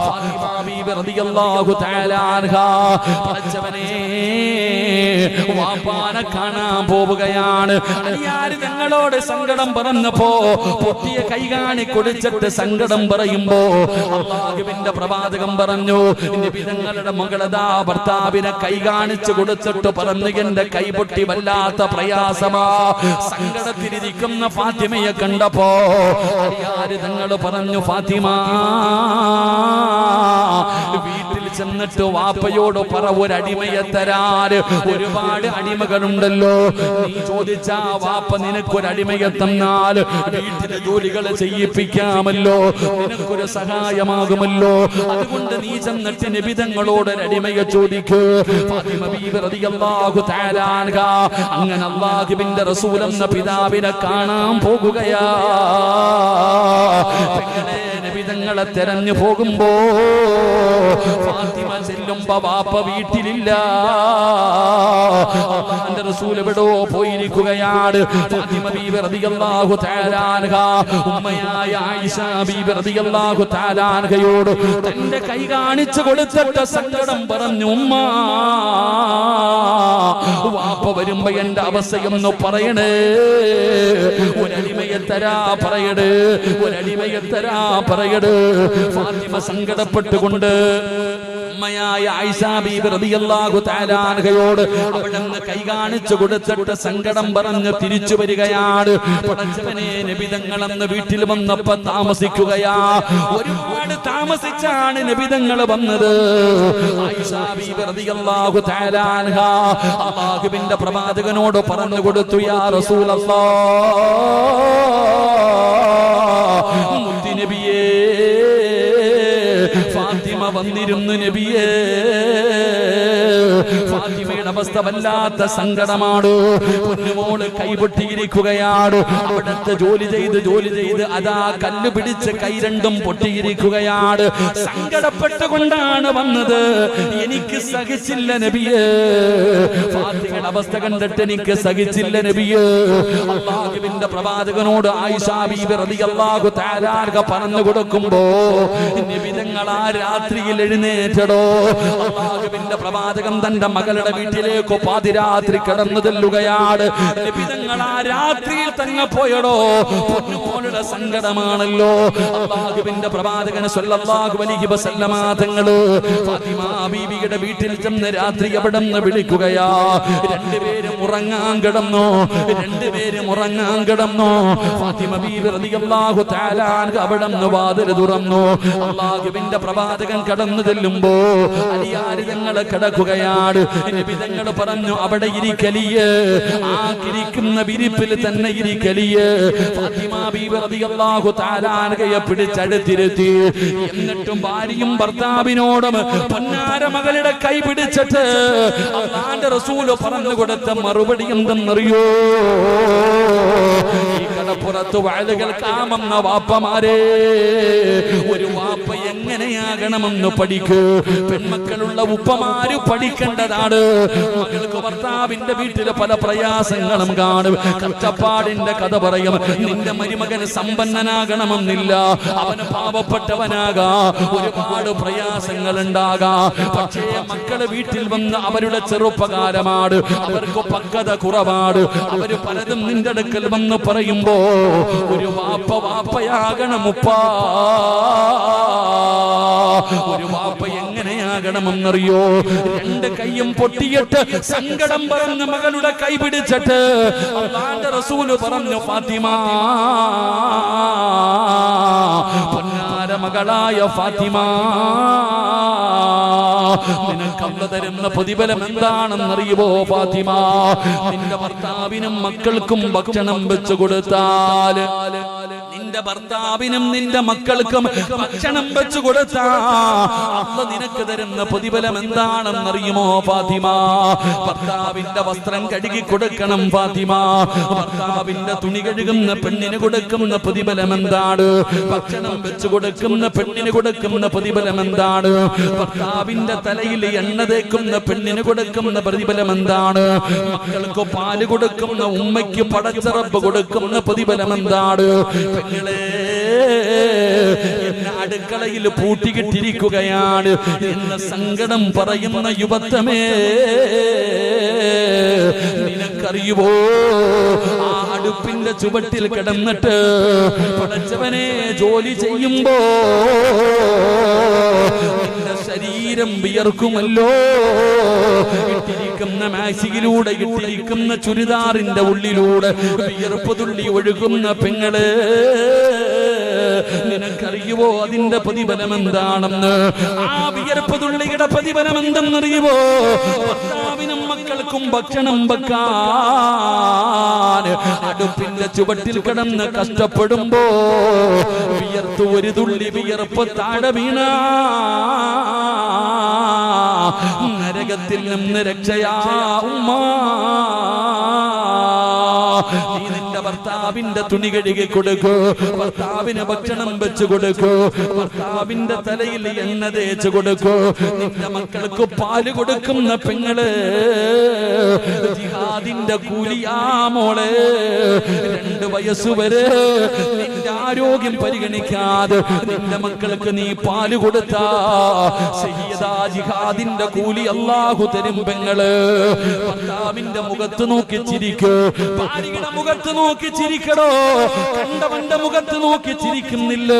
ഫാത്തിമ ബീബി റളിയല്ലാഹു തആല അൻഹ പടച്ചവനെ വാപ്പാനെ കാണാൻ പോവുകയാണ്. അലിയാർ ഞങ്ങളോട് സങ്കടം പറഞ്ഞപ്പോ പൊട്ടിയ കൈ കാണി കൊടുത്തിട്ട് സങ്കടം പറയുമ്പോ അല്ലാഹുവിന്റെ പ്രവാചകൻ പറഞ്ഞു, നിബിതങ്ങളുടെ മകളതാ ഭർത്താവിനെ കൈ കാണിച്ചു കൊടുത്തിട്ട് പറഞ്ഞു, എന്റെ കൈ പൊട്ടി വല്ലാത്ത പ്രയാസമാ. സങ്കടത്തിലിരിക്കുന്ന ഫാത്തിമയെ കണ്ടപ്പോ അലിയാർ ഞങ്ങൾ പറഞ്ഞു, ഫാത്തിമ വീട്ടിൽ ചെന്നിട്ട് വാപ്പയോട് പറ, ഒരടിമയെ തരാൻ. ഒരുപാട് അടിമകളുണ്ടല്ലോ, നീ ചോദിച്ചാ വാപ്പ നിനക്കൊരടിമയെ തന്നാൽ വീട്ടിലെ ജോലികൾ ചെയ്യിപ്പിക്കാമല്ലോ, നിനക്കൊരു സഹായമാകുമല്ലോ. അതുകൊണ്ട് നീ ചെന്നിട്ട് നിബിതങ്ങളോട് ഒരടിമയെ ചോദിക്കൂ. ഫാത്തിമ ബീബി റളിയല്ലാഹു തആല അൻഹ അങ്ങനെ അല്ലാഹുവിന്റെ റസൂൽ എന്ന പിതാവിനെ കാണാൻ പോകുകയാ. നിബിതങ്ങളെ തെരഞ്ഞു പോകുമ്പോ ഫാത്തിമ ചെല്ലുമ്പോ വാപ്പ വീട്ടിലില്ല. അല്ലാഹുവിന്റെ റസൂൽ എവിടോ പോയിരിക്കുകയാണ്. ഫാത്തിമ ബീബി റളിയല്ലാഹു തആല അൻഹ ഉമ്മയായ ആയിഷ ബീബി റളിയല്ലാഹു തആല അൻഹയോട് തന്റെ കൈ കാണിച്ചു കൊടുത്തിട്ട് സങ്കടം പറഞ്ഞു, ഉമ്മ വാപ്പ വരുമ്പോ എന്റെ അവസ്ഥയൊന്ന് പറയണേ, ഒരടിമയെ തരാ പറയട്, ഒരടിമയെ തരാ പറയട്. ഫാത്തിമ സങ്കടപ്പെട്ടുകൊണ്ട് ഉമ്മയായ ആയിഷ ബീബി റളിയല്ലാഹു തആല അൻഹയോട് അവിടുന്ന് കൈ കാണിച്ചു കൊടുത്തിട്ട് സങ്കടം പറഞ്ഞ് തിരിച്ചു വരികയാണ്. പടച്ചവനെ, നബി തങ്ങൾ അന്ന് വീട്ടിൽ വന്നപ്പോൾ താമസിക്കുകയാ. ഒരുപാട് താമസിച്ചാണ് നബി തങ്ങൾ വന്നത്. ആയിഷ ബീബി റളിയല്ലാഹു തആല അൻഹ അല്ലാഹുവിന്റെ പ്രവാചകനോട് പറഞ്ഞു കൊടുത്തു, യാ റസൂലല്ലാഹ്, മുത്തി നബിയേ, ഫാത്തിമ വന്നിരുന്നു നബിയേ. ഫാത്തിമയുടെ അവസ്ഥ വല്ലാത്ത സങ്കടമാണ്. പൊന്നുമോള് കൈപൊട്ടിയിരിക്കുകയാണ്. അവിടുത്തെ ജോലി ചെയ്ത് അതാ കല്ല് പിടിച്ച് കൈ രണ്ടും പൊട്ടിയിരിക്കുകയാണ്. സങ്കടപ്പെട്ടുകൊണ്ടാണ് വന്നത്. എനിക്ക് സഹിച്ചില്ല നബിയേ, ഫാത്തിമയുടെ അവസ്ഥ കണ്ടിട്ട് എനിക്ക് സഹിച്ചില്ല നബിയേ. അല്ലാഹുവിന്റെ പ്രവാചകനോട് ആയിഷ ബീബി റളിയല്ലാഹു തആല അൻഹ പറഞ്ഞു കൊടുക്കുമ്പോ നബി തങ്ങൾ ആ രാത്രിയിൽ എഴുന്നേറ്റടോ. അല്ലാഹുവിന്റെ പ്രവാചകൻ തന്റെ മകളുടെ വീട്ടിലേക്ക് പാതിരാത്രി കടന്നു ചെല്ലുകയാണ്. നബി തങ്ങൾ ആ രാത്രിയിൽ തന്നെ പോയടോ. പൊന്നുമോളുടെ സങ്കടമാണല്ലോ. അല്ലാഹുവിന്റെ പ്രവാചകൻ സ്വല്ലല്ലാഹു അലൈഹി വസല്ലമ തങ്ങള് ഫാത്തിമ ബീവിയുടെ വീട്ടിൽ ചെന്ന് രാത്രി അവിടെ നിന്ന് വിളിക്കുകയാ. രണ്ടുപേരും ഉറങ്ങാൻ കിടന്നു. ഫാത്തിമ ബീവി റളിയല്ലാഹു തആല അൻഹ അവിടെ നിന്ന് വാതിൽ തുറന്നു. അല്ലാഹുവിന്റെ പ്രവാചകൻ കടന്നു ചെല്ലുമ്പോ അലിയാരി തങ്ങളെ കിടക്കുകയാണ്. നബി തങ്ങൾ പറഞ്ഞു, അവിടെ ഇരിക്കലിയേ, ആ ഇരിക്കുന്ന വിരിപ്പിൽ തന്നെ ഇരിക്കലിയേ. ഫാത്തിമ ബീവി റളിയല്ലാഹു തആല അൻഹയെ പിടിച്ചടുത്തിരുത്തി. എന്നിട്ടും ഭാര്യയും ഭർത്താവിനോടും പൊന്നാര മകളുടെ കൈ പിടിച്ചിട്ട് അല്ലാഹുവിന്റെ റസൂല് പറഞ്ഞു കൊടുത്ത മറുപടി എന്തെന്നറിയോ? ഈ കടപ്പുറത്ത് വഅദ് കേൾക്കാമെന്ന വാപ്പമാരെ, ഒരു വാപ്പ എങ്ങനെയാകണമെന്ന് പഠിക്കൂ. പെൺമക്കളുള്ള ഉപ്പമാര് പഠിക്കേണ്ടതാണ്. മകൾക്ക് ഭർത്താവിന്റെ വീട്ടില് പല പ്രയാസങ്ങളും കാണും. കഷ്ടപ്പാടിന്റെ കഥ പറയും. നിന്റെ മരുമകൻ സമ്പന്നനാകണമെന്നില്ല, അവന് പാവപ്പെട്ടവനാകാം, ഒരുപാട് പ്രയാസങ്ങൾ ഉണ്ടാകാം. പക്ഷേ മക്കള് വീട്ടിൽ വന്ന് അവരുടെ ചെറുപ്പകാലമാണ്, അവർക്ക് പക്വത കുറവാണ്. അവര് പലതും നിന്റെ അടുക്കൽ വന്ന് പറയുമ്പോ ഒരു വാപ്പയാകണം ഉപ്പാ. ഒരു വാപ്പ എങ്ങനെയാകണമെന്നറിയോ? രണ്ട് കൈയും പൊട്ടിയിട്ട് സങ്കടം പറഞ്ഞ് മകളുടെ കൈ പിടിച്ചിട്ട് അല്ലാഹുവിന്റെ റസൂല് പറഞ്ഞു, ഫാത്തിമ, പൊന്നാര മകളായ ഫാത്തിമ, നിനക്ക് അല്ലാഹു തരുന്ന പ്രതിഫലം എന്താണെന്നറിയുമോ ഫാത്തിമ? നിന്റെ ഭർത്താവിനും മക്കൾക്കും ഭക്ഷണം വെച്ചു കൊടുത്താൽ, നിന്റെ ഭർത്താവിനും നിന്റെ മക്കൾക്കും ഭക്ഷണം വെച്ചു കൊടുത്താ അല്ലാഹു നിനക്ക് തരുന്ന പ്രതിഫലം എന്താണെന്നറിയുമോ ഫാത്തിമ? ഭർത്താവിന്റെ വസ്ത്രം കഴുകി കൊടുക്കണം ഫാത്തിമ. ഭർത്താവിന്റെ തുണി കഴുകുന്ന പെണ്ണിന് കൊടുക്കുന്ന പ്രതിഫലം എന്താണ്? ഭക്ഷണം വെച്ചു കൊടുക്കുന്ന പെണ്ണിന് കൊടുക്കുന്ന പ്രതിഫലം എന്താണ്? ഭർത്താവിന്റെ തലയിൽ എണ്ണ തേക്കുന്ന പെണ്ണിന് കൊടുക്കുന്ന പ്രതിഫലം എന്താണ്? മക്കൾക്ക് പാല് കൊടുക്കുന്ന ഉമ്മയ്ക്ക് പടച്ച റബ്ബ് കൊടുക്കുന്ന പ്രതിഫലം എന്താണ്? പെങ്ങളെ, എന്നെ അടുക്കളയിൽ പൂട്ടിക്കിട്ടിരിക്കുകയാണ് എന്ന സങ്കടം പറയുന്ന യുവത്വമേ, നിനക്കറിയുമോ? ആ അടുപ്പിന്റെ ചുവട്ടിൽ കിടന്നിട്ട് പടച്ചവനെ ജോലി ചെയ്യുമ്പോ നിന്റെ ശരീരം വിയർക്കുമല്ലോ. ഇട്ടിരിക്കുന്ന മാക്സിയിലൂടെ, ഇട്ടിരിക്കുന്ന ചുരിദാറിന്റെ ഉള്ളിലൂടെ വിയർപ്പ് തുള്ളി ഒഴുകുന്ന പെങ്ങള്, നിനക്കറിയുവോ അതിന്റെ പ്രതിഫലം എന്താണെന്ന്? ആ വിയർപ്പ് തുള്ളിയുടെ പ്രതിഫലം എന്തെന്നറിയുവോ? ഭർത്താവിനും മക്കൾക്കും ഭക്ഷണം വെക്കാൻ അടുപ്പിന്റെ ചുവട്ടിൽ കിടന്ന് കഷ്ടപ്പെടുമ്പോ വിയർത്തു ഒരു തുള്ളി വിയർപ്പ് താഴെ വീണ നരകത്തിൽ നിന്ന് രക്ഷയാ ഉമ്മ. നീ നിന്റെ ഭർത്താവിന്റെ തുണി കഴുകി കൊടുക്കൂ, ഭർത്താവിന് ഭക്ഷണം വെച്ചു കൊടുക്കൂ, ഭർത്താവിന്റെ തലയിൽ എണ്ണ തേച്ചു കൊടുക്കൂ. നിന്റെ മക്കൾക്ക് പാല് കൊടുക്കുന്ന പെങ്ങള് ജിഹാദ് ജിഹാദിന്റെ കൂലിയാ മോളെ. 2 വയസ്സ് വരെ നിന്റെ ആരോഗ്യം പരിഗണിക്കാതെ നിന്റെ മക്കൾക്ക് നീ പാല് കൊടുത്താ സയ്യിദാ ജിഹാദിന്റെ കൂലി അല്ലാഹു തരും പെങ്ങള്. ഭർത്താവിന്റെ മുഖത്ത് നോക്കി ചിരിക്ക്, ഭാര്യയുടെ മുഖത്ത് നോക്കി ചിരിക്കടോ. കണ്ടവന്റെ മുഖത്ത് നോക്കി ചിരിക്കുന്നില്ല,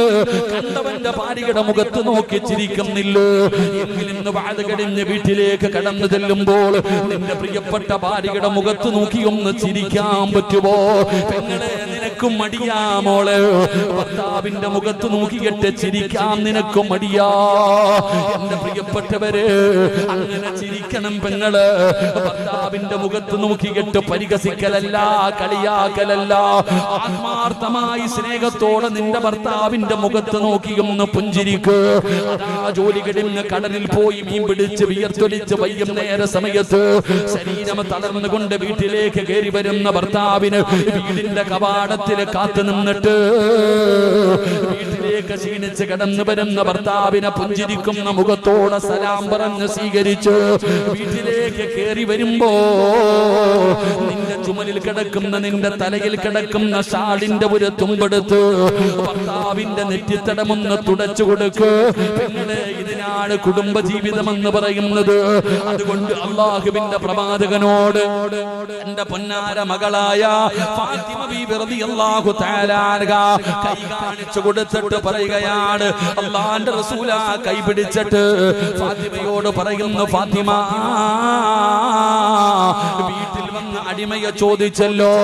കണ്ടവന്റെ ഭാര്യയുടെ മുഖത്ത് നോക്കി ചിരിക്കുന്നില്ല. എങ്കിലും വാത് കഴിഞ്ഞ് വീട്ടിലേക്ക് കടന്നു ചെല്ലുമ്പോൾ നിന്റെ പ്രിയപ്പെട്ട ഭാര്യയുടെ മുഖത്ത് നോക്കി ഒന്ന് ചിരിക്കാൻ പറ്റുമോ പെങ്ങളെ? നിനക്കും മടിയാ മോളെ. ഭർത്താവിന്റെ മുഖത്ത് നോക്കിയിട്ട് ചിരിക്കാൻ നിനക്കും മടിയാ. എന്റെ പ്രിയപ്പെട്ടവര്, അങ്ങനെ ചിരിക്കണം പെങ്ങള്. ഭർത്താവിന്റെ മുഖത്ത് നോക്കിയിട്ട് പരിഹസിക്കലല്ല, കളിയാക്കലല്ല. ആത്മാർത്ഥമായി സ്നേഹത്തോടെ നിന്റെ ഭർത്താവിന്റെ മുഖത്ത് നോക്കിയൊന്ന് പുഞ്ചിരിക്ക്. ജോലി കഴിഞ്ഞ് കടലിൽ പോയി മീൻ പിടിച്ച് വിയർത്തൊലിച്ച് വൈകുന്നേര സമയത്ത് ശരീരം തളർന്നുകൊണ്ട് വീട്ടിലേക്ക് കയറി വരുന്ന ഭർത്താവിന് വീടിന്റെ കവാടത്തിൽ കാത്തു നിന്നിട്ട് വീട്ടിലേക്ക് ക്ഷീണിച്ച് കടന്നു വരുന്ന ഭർത്താവിനെ പുഞ്ചിരിക്കുന്ന മുഖത്തോടെ സലാം പറഞ്ഞ് സ്വീകരിച്ച് വീട്ടിലേക്ക് കയറി വരുമ്പോ നിന്റെ ചുമലിൽ കിടക്കുന്ന, നിന്റെ തലയിൽ കിടക്കുന്ന ഷാളിന്റെ ഒരു തുമ്പെടുത്ത് ഭർത്താവിന്റെ നെറ്റിത്തടമൊന്ന് തുടച്ചു കൊടുക്ക്. ഇതിനാണ് കുടുംബജീവിതം എന്ന് പറയുന്നത്. അതുകൊണ്ട് അല്ലാഹുവിന്റെ പ്രവാചകനോട് എന്റെ പൊന്നാര മകളായ ഫാത്തിമ ബീബി റളിയല്ലാഹു തആല അൻഹ കൈ കാണിച്ചു കൊടുത്തിട്ട് പറയുകയാണ്, അല്ലാഹുവിന്റെ റസൂല കൈ പിടിച്ചിട്ട് ഫാത്തിമയോട് പറയുന്നു, ഫാത്തിമ വീട്ടിൽ വന്ന് അടിമയെ ചോദിച്ചല്ലോ,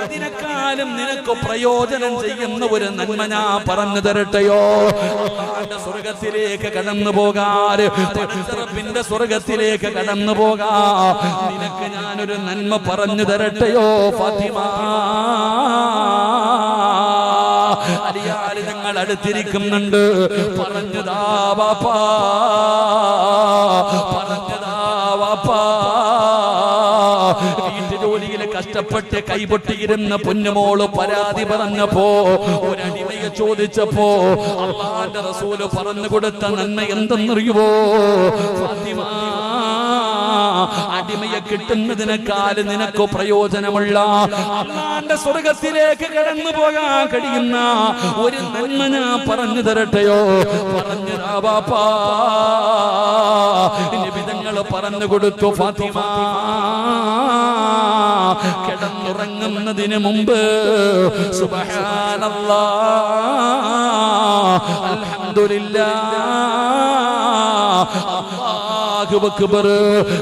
അതിനെക്കാളും നിനക്ക് പ്രയോജനം ചെയ്യുന്ന ഒരു നന്മ ഞാൻ പറഞ്ഞു തരട്ടെയോ? അല്ലാഹുവിന്റെ സ്വർഗത്തിലേക്ക് കടന്നു പോകാൻ, റബ്ബിന്റെ സ്വർഗത്തിലേക്ക് കടന്നു പോകാ നിനക്ക് ഞാനൊരു നന്മ പറഞ്ഞു തരട്ടെയോ ഫാത്തിമ? അലിയാലി ഞങ്ങൾ അടുത്തിരിക്കുന്നുണ്ട്. പറഞ്ഞതാ വാപ്പാ, പറഞ്ഞതാ വാപ്പാ. വീട്ടുജോലിയിൽ കഷ്ടപ്പെട്ട് കൈപൊട്ടിയിരുന്ന പൊന്നുമോള് പരാതി പറഞ്ഞപ്പോ, ഒരടിമയെ ചോദിച്ചപ്പോ അല്ലാഹുവിന്റെ റസൂല് പറഞ്ഞു കൊടുത്ത നന്മ എന്തെന്നറിയുവോ ഫാത്തിമ? അടിമയെ കിട്ടുന്നതിനേക്കാൾ നിനക്ക് പ്രയോജനമുള്ള അല്ലാഹുവിന്റെ സ്വർഗത്തിലേക്ക് കടന്നു പോകാൻ കഴിയുന്ന ഒരു നന്മ ഞാൻ പറഞ്ഞു തരട്ടെയോ? പറഞ്ഞതാ വാപ്പാ. നബി തങ്ങൾ പറഞ്ഞു കൊടുത്തു, ഫാത്തിമ കിടന്നുറങ്ങുന്നതിന് മുമ്പ് സുബ്ഹാനല്ലാഹ്, അൽഹംദുലില്ലാഹ്, അല്ലാഹു അക്ബർ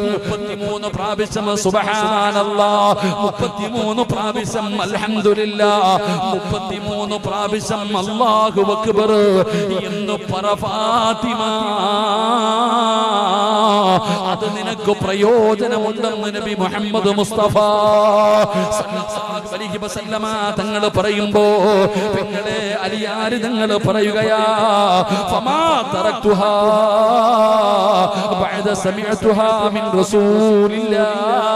33 പ്രാവശ്യം സുബ്ഹാനല്ലാഹ്, 33 പ്രാവശ്യം അൽഹംദുലില്ലാഹ്, 33 പ്രാവശ്യം അല്ലാഹു അക്ബർ എന്ന് പറ ഫാത്തിമ. അത് നിനക്ക് പ്രയോജനമുണ്ടെന്ന് നബി മുഹമ്മദ് മുസ്തഫ സല്ലല്ലാഹു അലൈഹി വസല്ലമ തങ്ങൾ പറയുമ്പോ പെങ്ങളെ അലിയാർ തങ്ങൾ പറയുകയാ, ഫമാ തറക്തുഹാ ബഅദ സമിഅതുഹാ മിൻ റസൂലില്ലാഹ്.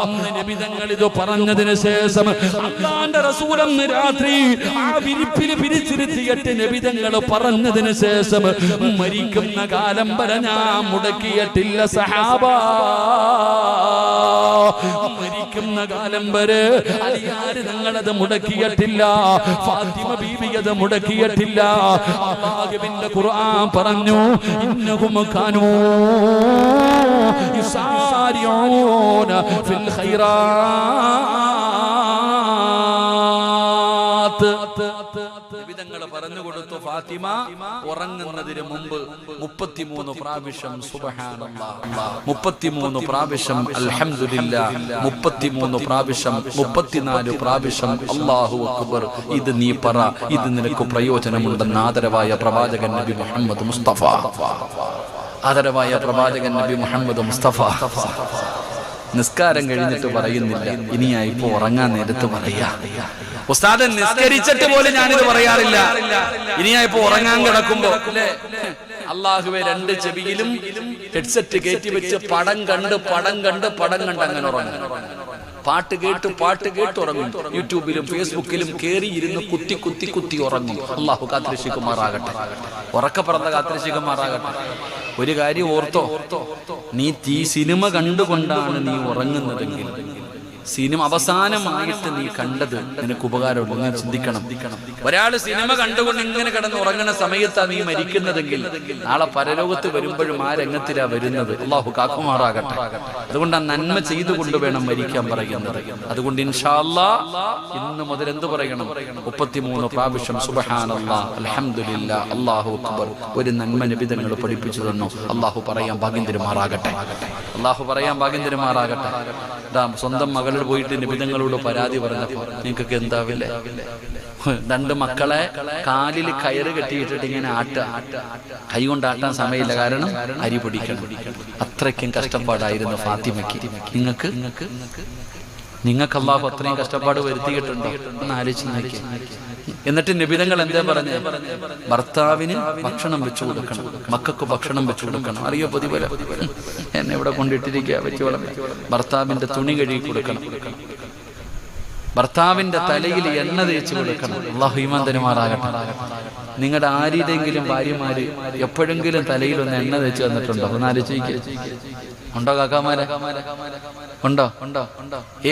അന്ന് നബി തങ്ങൾ ഇത് പറഞ്ഞതിന് ശേഷം അല്ലാഹുവിന്റെ റസൂൽ അന്ന് രാത്രി ആ വിരിപ്പിൽ പിരിച്ചിരുത്തിയിട്ട് നബി തങ്ങൾ പറഞ്ഞതിന് ശേഷം മരിക്കുന്ന കാലം വരെ ഞാൻ മുടക്കിയിട്ടില്ല സഹാബ. മരിക്കുന്ന കാലം വരെ അലിയാര് തങ്ങളത് മുടക്കിയിട്ടില്ല, ഫാത്തിമ ബീബി അത് മുടക്കിയിട്ടില്ല. അല്ലാഹുവിന്റെ ഖുർആൻ പറഞ്ഞു, ഇന്നഹും കാനൂ യുസാരിഊന ഫിൽ ഖൈറാത്ത്. വിധങ്ങൾ പറഞ്ഞു കൊടുത്തു, ഫാത്തിമ ഉറങ്ങുന്നതിന് മുമ്പ് 33 പ്രാവശ്യം സുബ്ഹാനല്ലാഹ്, 33 പ്രാവശ്യം അൽഹംദുലില്ലാഹ്, 33 പ്രാവശ്യം 34 പ്രാവശ്യം അല്ലാഹു അക്ബർ. ഇത് നീ പറ, ഇത് നിനക്ക് പ്രയോജനമുണ്ടെന്ന് ആദരവായ പ്രവാചകൻ നബി മുഹമ്മദ് മുസ്തഫ, ആദരവായ പ്രവാചകൻ നബി മുഹമ്മദ് മുസ്തഫ നിസ്കാരം കഴിഞ്ഞിട്ട് പറയുന്നില്ല, ഇനിയാ ഇപ്പൊ ഉറങ്ങാൻ നേരത്ത് പറയാ. ഉസ്താദ് നിസ്കരിച്ചിട്ട് പോലും ഞാനിത് പറയാറില്ല, ഇനിയാ ഇപ്പൊ ഉറങ്ങാൻ കിടക്കുമ്പോ അല്ലേ? അല്ലാഹുവേ, 2 ചെവിയിലും ഹെഡ്സെറ്റ് കയറ്റി വെച്ച് പടം കണ്ട് അങ്ങനെ ഉറങ്ങും. പാട്ട് കേട്ട് ഉറങ്ങും. യൂട്യൂബിലും ഫേസ്ബുക്കിലും കേറി ഇരുന്ന് കുത്തി ഉറങ്ങും. അല്ലാഹു കാത്തിരക്ഷിക്കുമാറാകട്ടെ, ഉറക്ക പറന്ന കാത്തിരക്ഷിക്കുമാറാകട്ടെ. ഒരു കാര്യം ഓർത്തോ, നീ സിനിമ കണ്ടുകൊണ്ടാണ് നീ ഉറങ്ങുന്നതെങ്കിൽ, സിനിമ അവസാനമായിട്ട് നീ കണ്ടത് നിനക്ക് ഉപകാരമുള്ളൂ. നീ ചിന്തിക്കണം. ഒരാൾ സിനിമ കണ്ടുകൊണ്ട് ഇങ്ങനെ കിടന്ന് ഉറങ്ങുന്ന സമയത്താണ് നീ മരിക്കുന്നതെങ്കിൽ നാളെ പരലോകത്ത് വരുമ്പോഴും ആ രംഗത്തിലാ വരുന്നത്. അല്ലാഹു കാക്കുമാറാകട്ടെ. അതുകൊണ്ട് ആ നന്മ ചെയ്തുകൊണ്ട് വേണം മരിക്കാൻ പറയുന്നത്. അതുകൊണ്ട് ഇൻഷാ അല്ലാഹ് ഇന്ന് മുതൽ എന്ത് പറയണം? 33 പ്രാവശ്യം സുബ്ഹാനല്ലാഹ്, അൽഹംദുലില്ലാഹ്, അല്ലാഹു അക്ബർ. ഒരു നന്മ നബി തങ്ങൾ പഠിപ്പിച്ചു തന്നു. അല്ലാഹു പറയാൻ ഭാഗ്യം തരുമാറാകട്ടെ. അല്ലാഹു പറയാൻ ഭാഗ്യം തരുമാറാകട്ടെ. സ്വന്തം മകളിൽ പോയിട്ട് നിബിധങ്ങളോട് പരാതി പറഞ്ഞപ്പോ നിങ്ങൾക്കൊക്കെ എന്താവില്ലേ? 2 മക്കളെ കാലിൽ കയറ് കെട്ടിയിട്ടിട്ട് ഇങ്ങനെ കൈ കൊണ്ട് ആട്ടാൻ സമയമില്ല, കാരണം അരി പൊടിക്കണം. അത്രയ്ക്കും കഷ്ടപ്പാടായിരുന്നു ഫാത്തിമയ്ക്ക്. നിങ്ങൾക്ക് അല്ലാഹു അത്രയും കഷ്ടപ്പാട് വരുത്തിയിട്ടുണ്ടോ എന്ന് ആലോചിച്ച് നോക്കി. എന്നിട്ട് നിബിധങ്ങൾ എന്താ പറഞ്ഞേ? ഭർത്താവിന് ഭക്ഷണം വെച്ചു കൊടുക്കണം, മക്കൾക്ക് ഭക്ഷണം വെച്ചു കൊടുക്കണം. അറിയോ പതിവല എന്നെ ഇവിടെ കൊണ്ടിട്ടിരിക്കുക വെച്ചോളം. ഭർത്താവിന്റെ തുണി കഴുകി കൊടുക്കണം, ഭർത്താവിന്റെ തലയിൽ എണ്ണ തേച്ച് കൊടുക്കണം. അല്ലാഹു ഈമാൻ തരുമാറാകട്ടെ. നിങ്ങളുടെ ആരുടെയെങ്കിലും ഭാര്യമാര് എപ്പോഴെങ്കിലും തലയിൽ ഒന്ന് എണ്ണ തേച്ച് തന്നിട്ടുണ്ടോ? ഒന്ന് ആലോചിക്കുക. ഉണ്ടോ കാക്കാമാരെ? ഉണ്ടോ?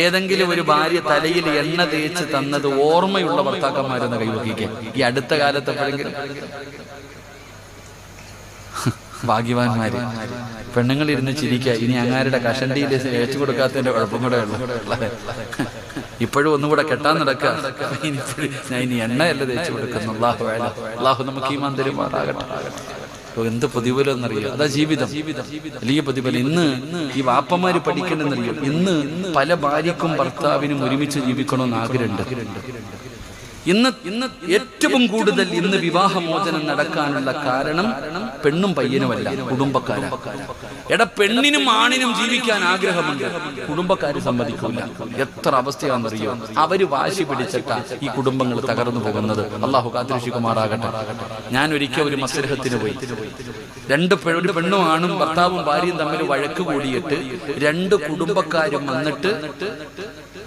ഏതെങ്കിലും ഒരു ഭാര്യ തലയിൽ എണ്ണ തേച്ച് തന്നത് ഓർമ്മയുള്ള ഭർത്താക്കന്മാരെന്ന് കൈവക്കിക്കുക. ഈ അടുത്ത കാലത്ത് എപ്പോഴെങ്കിലും? ഭാഗ്യവാന്മാര്. പെണ്ണുങ്ങൾ ഇരുന്ന് ചിരിക്കുക. ഇനി അങ്ങാരുടെ കഷണ്ടിയിൽ തേച്ചു കൊടുക്കാത്തതിന്റെ കുഴപ്പം കൂടെ ഉള്ളു. ഇപ്പോഴും ഒന്നുകൂടെ കെട്ടാൻ നടക്കുക. ഞാൻ ഇനി എണ്ണയല്ല തേച്ചു കൊടുക്കുന്നു. അല്ലാഹു നമുക്ക് ഈമാൻ തരുമാറാകട്ടെ. എന്ത് പ്രതിഫലം എന്നറിയോ? അതാ ജീവിതം, വലിയ പ്രതിഫലം. ഇന്ന് ഈ വാപ്പമാര് പഠിക്കണമെന്നറിയോ? ഇന്ന് പല ഭാര്യക്കും ഭർത്താവിനും ഒരുമിച്ച് ജീവിക്കണമെന്ന് ആഗ്രഹമുണ്ട്. ഇന്ന് ഏറ്റവും കൂടുതൽ ഇന്ന് വിവാഹമോചനം നടക്കാനുള്ള കാരണം പെണ്ണും പയ്യനുമല്ല, കുടുംബക്കാരാ. എടാ, പെണ്ണിനും ആണിനും ജീവിക്കാൻ ആഗ്രഹമുണ്ട്, കുടുംബക്കാര് സമ്മതിക്കില്ല. എത്ര അവസ്ഥയാണെന്നറിയോ? അവര് വാശി പിടിച്ചിട്ടാ ഈ കുടുംബങ്ങൾ തകർന്നു പോകുന്നത്. അല്ലാഹു കാത്തിരക്ഷിക്കുമാറാകട്ടെ. ഞാൻ ഒരിക്കൽ ഒരു മസ്ലഹത്തിന് പോയി. ഒരു പെണ്ണും ആണും ഭർത്താവും ഭാര്യയും തമ്മിൽ വഴക്ക് കൂടിയിട്ട് 2 കുടുംബക്കാരും വന്നിട്ട്